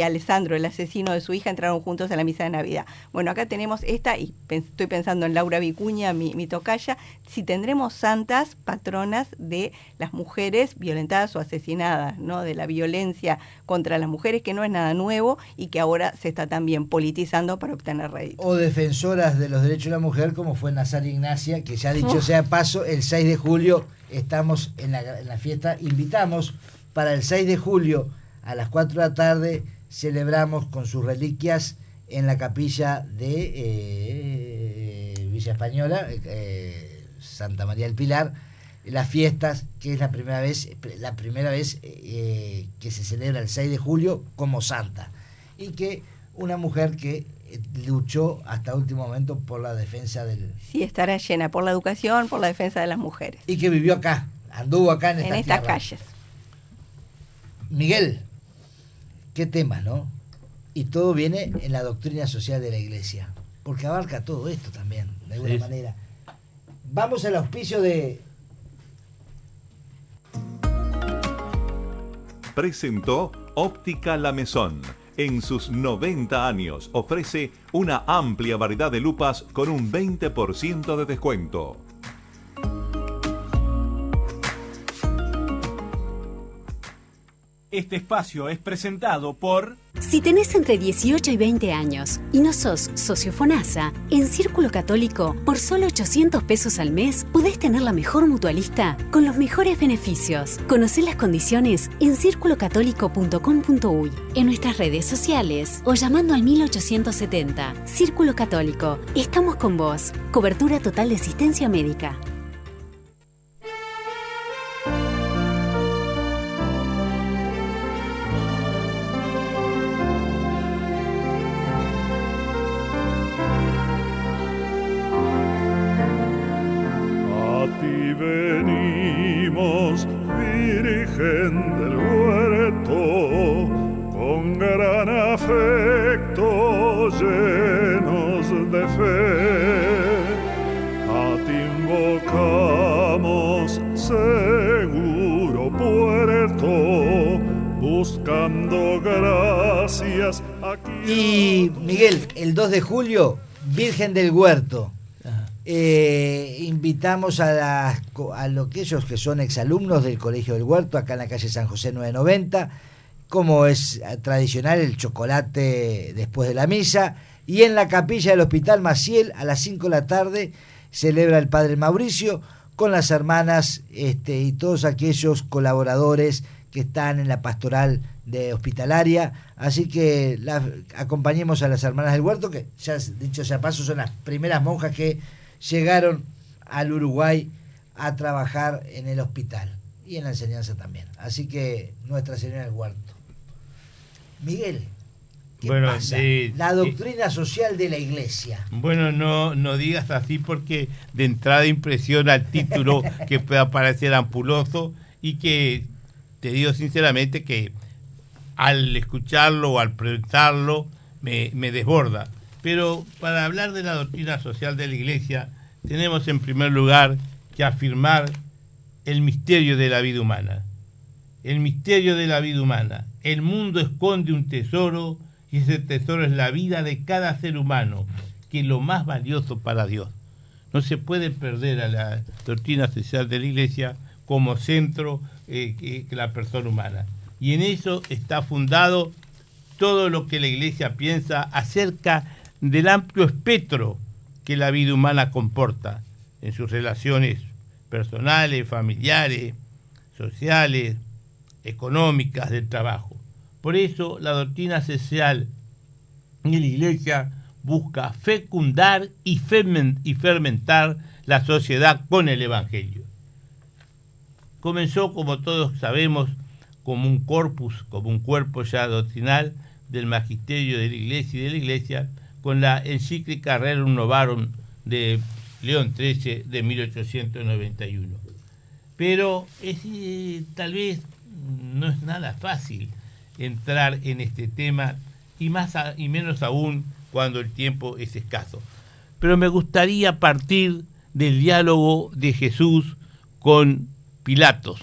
Alessandro, el asesino de su hija, entraron juntos a la misa de Navidad. Bueno, acá tenemos esta, y estoy pensando en Laura Vicuña, mi tocaya, si tendremos santas patronas de las mujeres violentadas o asesinadas, ¿no? De la violencia contra las mujeres, que no es nada nuevo y que ahora se está también politizando para obtener réditos. O defensoras de los derechos de la mujer, como fue Nazar Ignacia, que ya dicho sea paso, el 6 de julio estamos en la fiesta. Invitamos para el 6 de julio a las 4 de la tarde, celebramos con sus reliquias en la capilla de Villa Española, Santa María del Pilar, las fiestas, que es la primera vez que se celebra el 6 de julio como santa, y que una mujer que luchó hasta último momento por la defensa del... Sí, estará llena por la educación, por la defensa de las mujeres. Y que vivió acá, anduvo acá en estas calles. Miguel, qué temas, ¿no? Y todo viene en la doctrina social de la Iglesia, porque abarca todo esto también, de alguna manera. Vamos al auspicio de... Presentó Óptica La Maison. En sus 90 años ofrece una amplia variedad de lupas con un 20% de descuento. Este espacio es presentado por... Si tenés entre 18 y 20 años y no sos socio FONASA, en Círculo Católico, por solo 800 pesos al mes, podés tener la mejor mutualista con los mejores beneficios. Conocé las condiciones en circulocatólico.com.uy, en nuestras redes sociales o llamando al 1870. Círculo Católico, estamos con vos. Cobertura total de asistencia médica. Venimos, Virgen del Huerto, con gran afecto, llenos de fe. A ti invocamos, seguro puerto, buscando gracias aquí. Y Miguel, el 2 de julio, Virgen del Huerto. Invitamos a aquellos que son exalumnos del Colegio del Huerto, acá en la calle San José 990, como es tradicional, el chocolate después de la misa, y en la capilla del Hospital Maciel a las 5 de la tarde celebra el Padre Mauricio con las hermanas y todos aquellos colaboradores que están en la pastoral de hospitalaria, así que acompañemos a las hermanas del Huerto, que ya dicho sea paso son las primeras monjas que llegaron al Uruguay a trabajar en el hospital y en la enseñanza también. Así que Nuestra Señora del Huerto. Miguel, ¿qué pasa? La doctrina social de la Iglesia. Bueno, no digas así porque de entrada impresiona el título que pueda parecer ampuloso y que te digo sinceramente que al escucharlo o al preguntarlo me desborda. Pero para hablar de la doctrina social de la Iglesia, tenemos en primer lugar que afirmar el misterio de la vida humana. El misterio de la vida humana. El mundo esconde un tesoro y ese tesoro es la vida de cada ser humano, que es lo más valioso para Dios. No se puede perder a la doctrina social de la Iglesia como centro que la persona humana. Y en eso está fundado todo lo que la Iglesia piensa acerca del amplio espectro que la vida humana comporta en sus relaciones personales, familiares, sociales, económicas, del trabajo. Por eso la doctrina social de la Iglesia busca fecundar y fermentar la sociedad con el Evangelio. Comenzó, como todos sabemos, como un corpus, como un cuerpo ya doctrinal del magisterio de la Iglesia y de la Iglesia, con la encíclica Rerum Novarum de León XIII de 1891. Pero tal vez no es nada fácil entrar en este tema y menos aún cuando el tiempo es escaso. Pero me gustaría partir del diálogo de Jesús con Pilatos.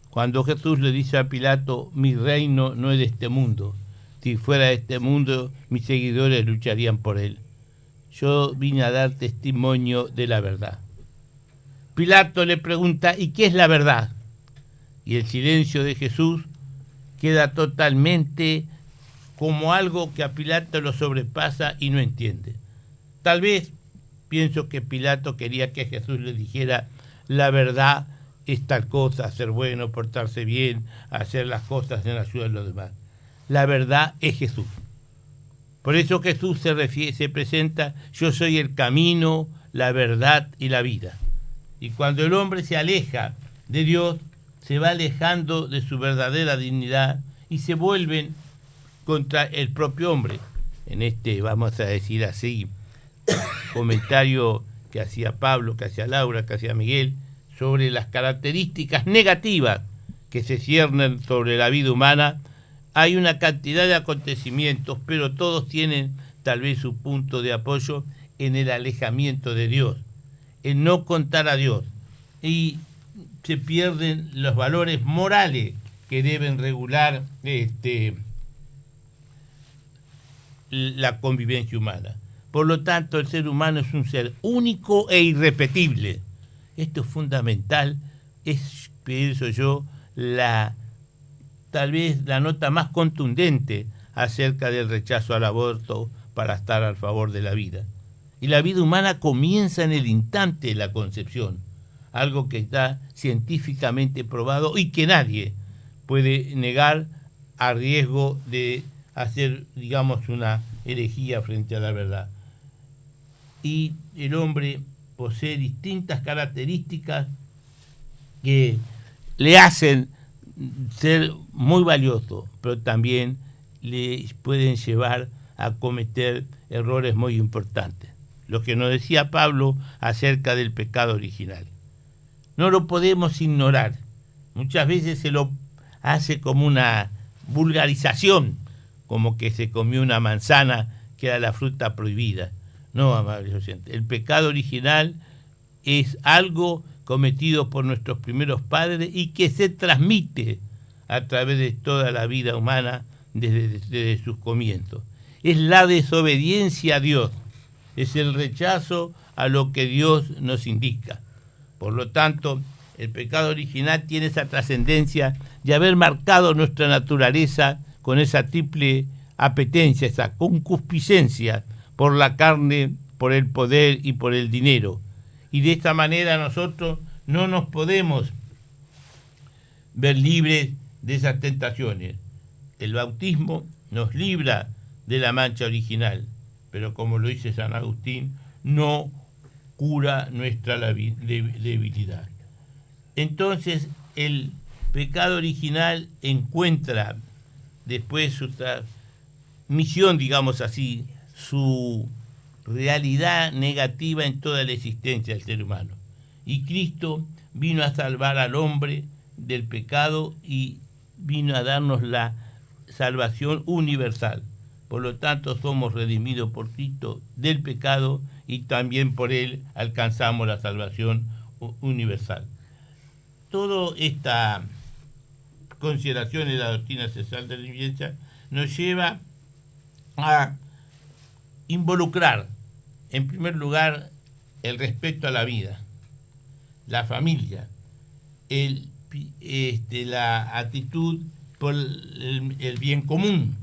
Cuando Jesús le dice a Pilato: mi reino no es de este mundo. Si fuera de este mundo, mis seguidores lucharían por él. Yo vine a dar testimonio de la verdad. Pilato le pregunta: ¿y qué es la verdad? Y el silencio de Jesús queda totalmente como algo que a Pilato lo sobrepasa y no entiende. Tal vez pienso que Pilato quería que Jesús le dijera: la verdad es tal cosa, ser bueno, portarse bien, hacer las cosas en ayuda de los demás. La verdad es Jesús. Por eso Jesús se presenta: yo soy el camino, la verdad y la vida. Y cuando el hombre se aleja de Dios, se va alejando de su verdadera dignidad y se vuelven contra el propio hombre. En este, vamos a decir así, comentario que hacía Pablo, que hacía Laura, que hacía Miguel, sobre las características negativas que se ciernen sobre la vida humana, hay una cantidad de acontecimientos, pero todos tienen tal vez su punto de apoyo en el alejamiento de Dios, en no contar a Dios, y se pierden los valores morales que deben regular la convivencia humana. Por lo tanto, el ser humano es un ser único e irrepetible. Esto es fundamental, pienso yo, tal vez la nota más contundente acerca del rechazo al aborto para estar a favor de la vida. Y la vida humana comienza en el instante de la concepción, algo que está científicamente probado y que nadie puede negar a riesgo de hacer, digamos, una herejía frente a la verdad. Y el hombre posee distintas características que le hacen ser muy valioso, pero también le pueden llevar a cometer errores muy importantes. Lo que nos decía Pablo acerca del pecado original. No lo podemos ignorar. Muchas veces se lo hace como una vulgarización, como que se comió una manzana que era la fruta prohibida. No, amables oyentes, el pecado original es algo cometido por nuestros primeros padres y que se transmite a través de toda la vida humana desde sus comienzos. Es la desobediencia a Dios, es el rechazo a lo que Dios nos indica. Por lo tanto, el pecado original tiene esa trascendencia de haber marcado nuestra naturaleza con esa triple apetencia, esa concupiscencia por la carne, por el poder y por el dinero. Y de esta manera nosotros no nos podemos ver libres de esas tentaciones. El bautismo nos libra de la mancha original, pero como lo dice San Agustín, no cura nuestra debilidad. Entonces, el pecado original encuentra después su misión, digamos así, su realidad negativa en toda la existencia del ser humano. Y Cristo vino a salvar al hombre del pecado y vino a darnos la salvación universal. Por lo tanto, somos redimidos por Cristo del pecado y también por Él alcanzamos la salvación universal. Toda esta consideración de la doctrina sexual de la Iglesia nos lleva a involucrar, en primer lugar, el respeto a la vida, la familia, la actitud por el bien común,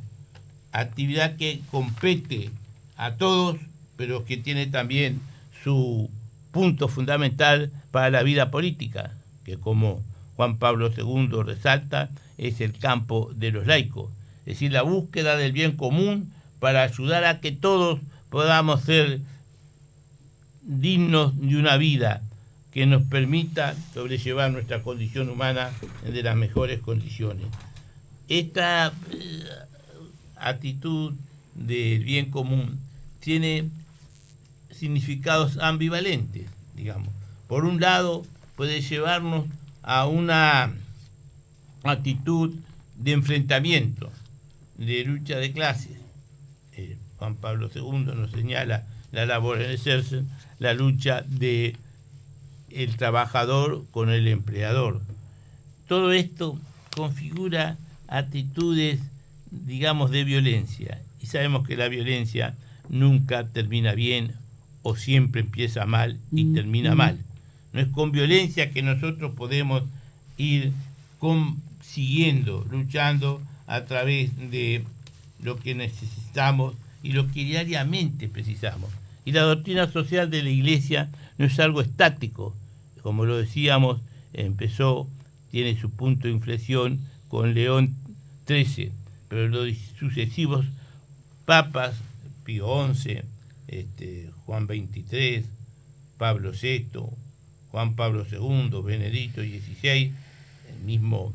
actividad que compete a todos, pero que tiene también su punto fundamental para la vida política, que como Juan Pablo II resalta, es el campo de los laicos, es decir, la búsqueda del bien común para ayudar a que todos podamos ser dignos de una vida que nos permita sobrellevar nuestra condición humana de las mejores condiciones. Esta actitud del bien común tiene significados ambivalentes, digamos. Por un lado, puede llevarnos a una actitud de enfrentamiento, de lucha de clases. Juan Pablo II nos señala la labor de ejercer la lucha de el trabajador con el empleador. Todo esto configura actitudes, digamos, de violencia. Y sabemos que la violencia nunca termina bien o siempre empieza mal y termina mal. No es con violencia que nosotros podemos ir consiguiendo, luchando a través de lo que necesitamos y lo que diariamente precisamos. Y la doctrina social de la Iglesia no es algo estático. Como lo decíamos, tiene su punto de inflexión con León XIII, pero los sucesivos papas, Pío XI, Juan XXIII, Pablo VI, Juan Pablo II, Benedicto XVI, el mismo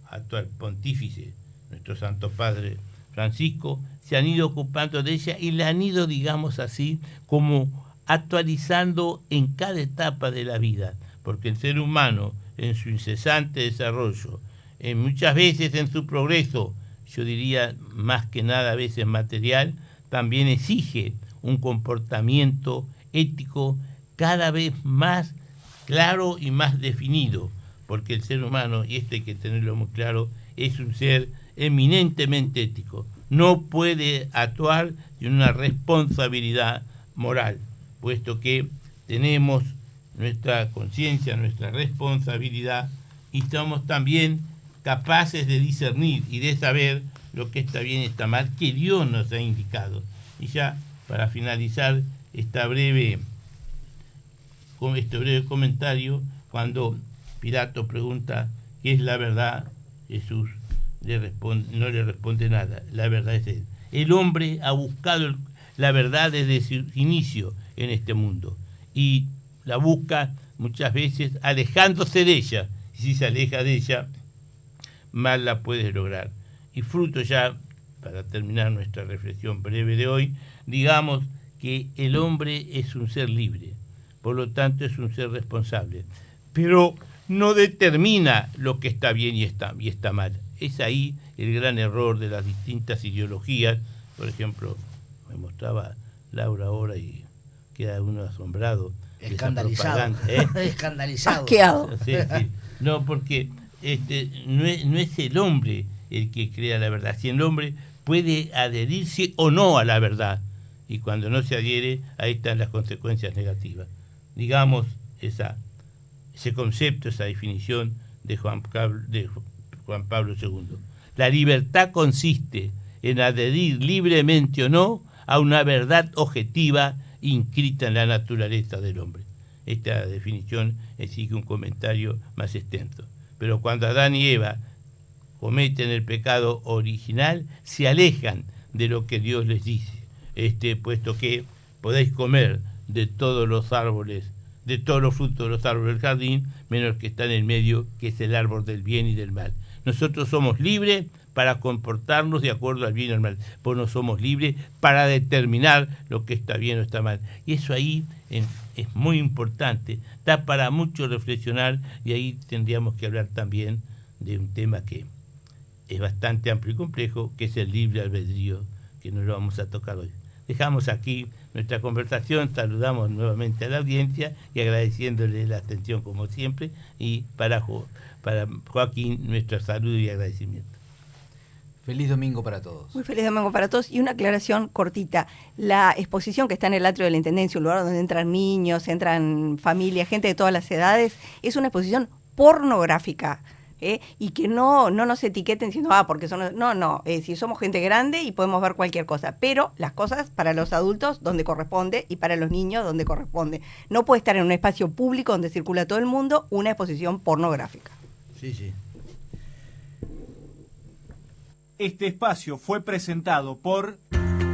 actual pontífice, nuestro Santo Padre Francisco, se han ido ocupando de ella y la han ido, digamos así, como actualizando en cada etapa de la vida, porque el ser humano, en su incesante desarrollo, muchas veces en su progreso, yo diría más que nada a veces material, también exige un comportamiento ético cada vez más claro y más definido, porque el ser humano, y esto hay que tenerlo muy claro, es un ser eminentemente ético. No puede actuar sin una responsabilidad moral, puesto que tenemos nuestra conciencia, nuestra responsabilidad, y somos también capaces de discernir y de saber lo que está bien y está mal, que Dios nos ha indicado. Y ya para finalizar este breve comentario, cuando Pilato pregunta ¿qué es la verdad?, Jesús no le responde nada, la verdad es Él. El hombre ha buscado la verdad desde su inicio en este mundo y la busca muchas veces alejándose de ella, y si se aleja de ella, mal la puede lograr. Y fruto ya, para terminar nuestra reflexión breve de hoy, digamos que el hombre es un ser libre, por lo tanto es un ser responsable, pero no determina lo que está bien y está mal. Es ahí el gran error de las distintas ideologías. Por ejemplo, me mostraba Laura ahora y queda uno asombrado. Escandalizado. Escandalizado. Asqueado. Sí. No, porque no es el hombre el que crea la verdad. Si el hombre puede adherirse o no a la verdad, y cuando no se adhiere, ahí están las consecuencias negativas. Digamos, ese concepto, esa definición de Juan Pablo II. La libertad consiste en adherir libremente o no a una verdad objetiva inscrita en la naturaleza del hombre. Esta definición exige un comentario más extenso. Pero cuando Adán y Eva cometen el pecado original, se alejan de lo que Dios les dice, puesto que podéis comer de todos los árboles, de todos los frutos de los árboles del jardín, menos el que está en el medio, que es el árbol del bien y del mal. Nosotros somos libres para comportarnos de acuerdo al bien y al mal, pues no somos libres para determinar lo que está bien o está mal. Y eso ahí es muy importante, da para mucho reflexionar, y ahí tendríamos que hablar también de un tema que es bastante amplio y complejo, que es el libre albedrío, que no lo vamos a tocar hoy. Dejamos aquí nuestra conversación, saludamos nuevamente a la audiencia y agradeciéndole la atención como siempre, y para Joaquín nuestro saludo y agradecimiento. Feliz domingo para todos. Muy feliz domingo para todos. Y una aclaración cortita. La exposición que está en el atrio de la Intendencia, un lugar donde entran niños, entran familias, gente de todas las edades, es una exposición pornográfica. Y que no nos etiqueten diciendo, porque son... No, si somos gente grande y podemos ver cualquier cosa, pero las cosas para los adultos donde corresponde y para los niños donde corresponde. No puede estar en un espacio público donde circula todo el mundo una exposición pornográfica. Sí. Este espacio fue presentado por...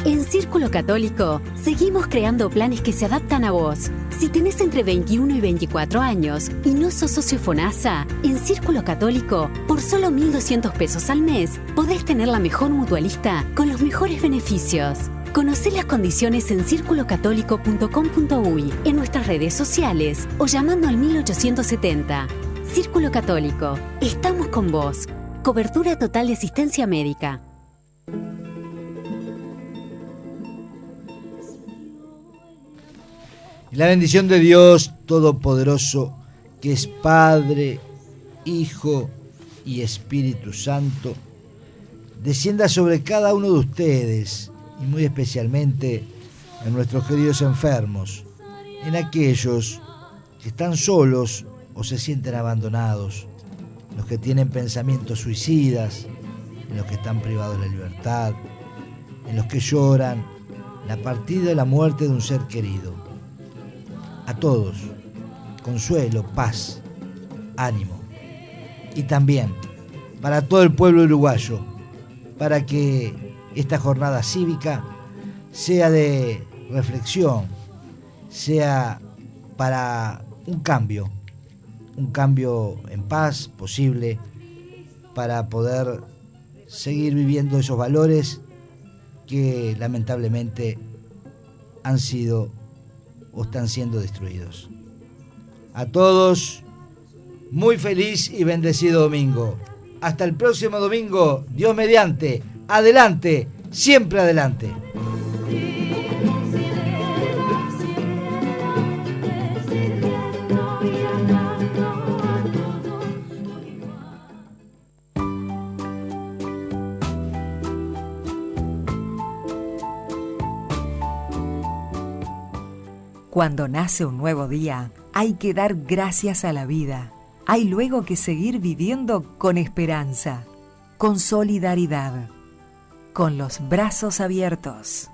En Círculo Católico, seguimos creando planes que se adaptan a vos. Si tenés entre 21 y 24 años y no sos socio FONASA, en Círculo Católico, por solo 1.200 pesos al mes, podés tener la mejor mutualista con los mejores beneficios. Conocé las condiciones en circulocatólico.com.uy, en nuestras redes sociales o llamando al 1870. Círculo Católico, estamos con vos. Cobertura total de asistencia médica. Y la bendición de Dios Todopoderoso, que es Padre, Hijo y Espíritu Santo, descienda sobre cada uno de ustedes y muy especialmente en nuestros queridos enfermos, en aquellos que están solos o se sienten abandonados, los que tienen pensamientos suicidas, en los que están privados de la libertad, en los que lloran la partida y la muerte de un ser querido. A todos, consuelo, paz, ánimo. Y también para todo el pueblo uruguayo, para que esta jornada cívica sea de reflexión, sea para un cambio en paz posible, para poder seguir viviendo esos valores que lamentablemente han sido o están siendo destruidos. A todos, muy feliz y bendecido domingo. Hasta el próximo domingo, Dios mediante. Adelante, siempre adelante. Cuando nace un nuevo día, hay que dar gracias a la vida. Hay luego que seguir viviendo con esperanza, con solidaridad, con los brazos abiertos.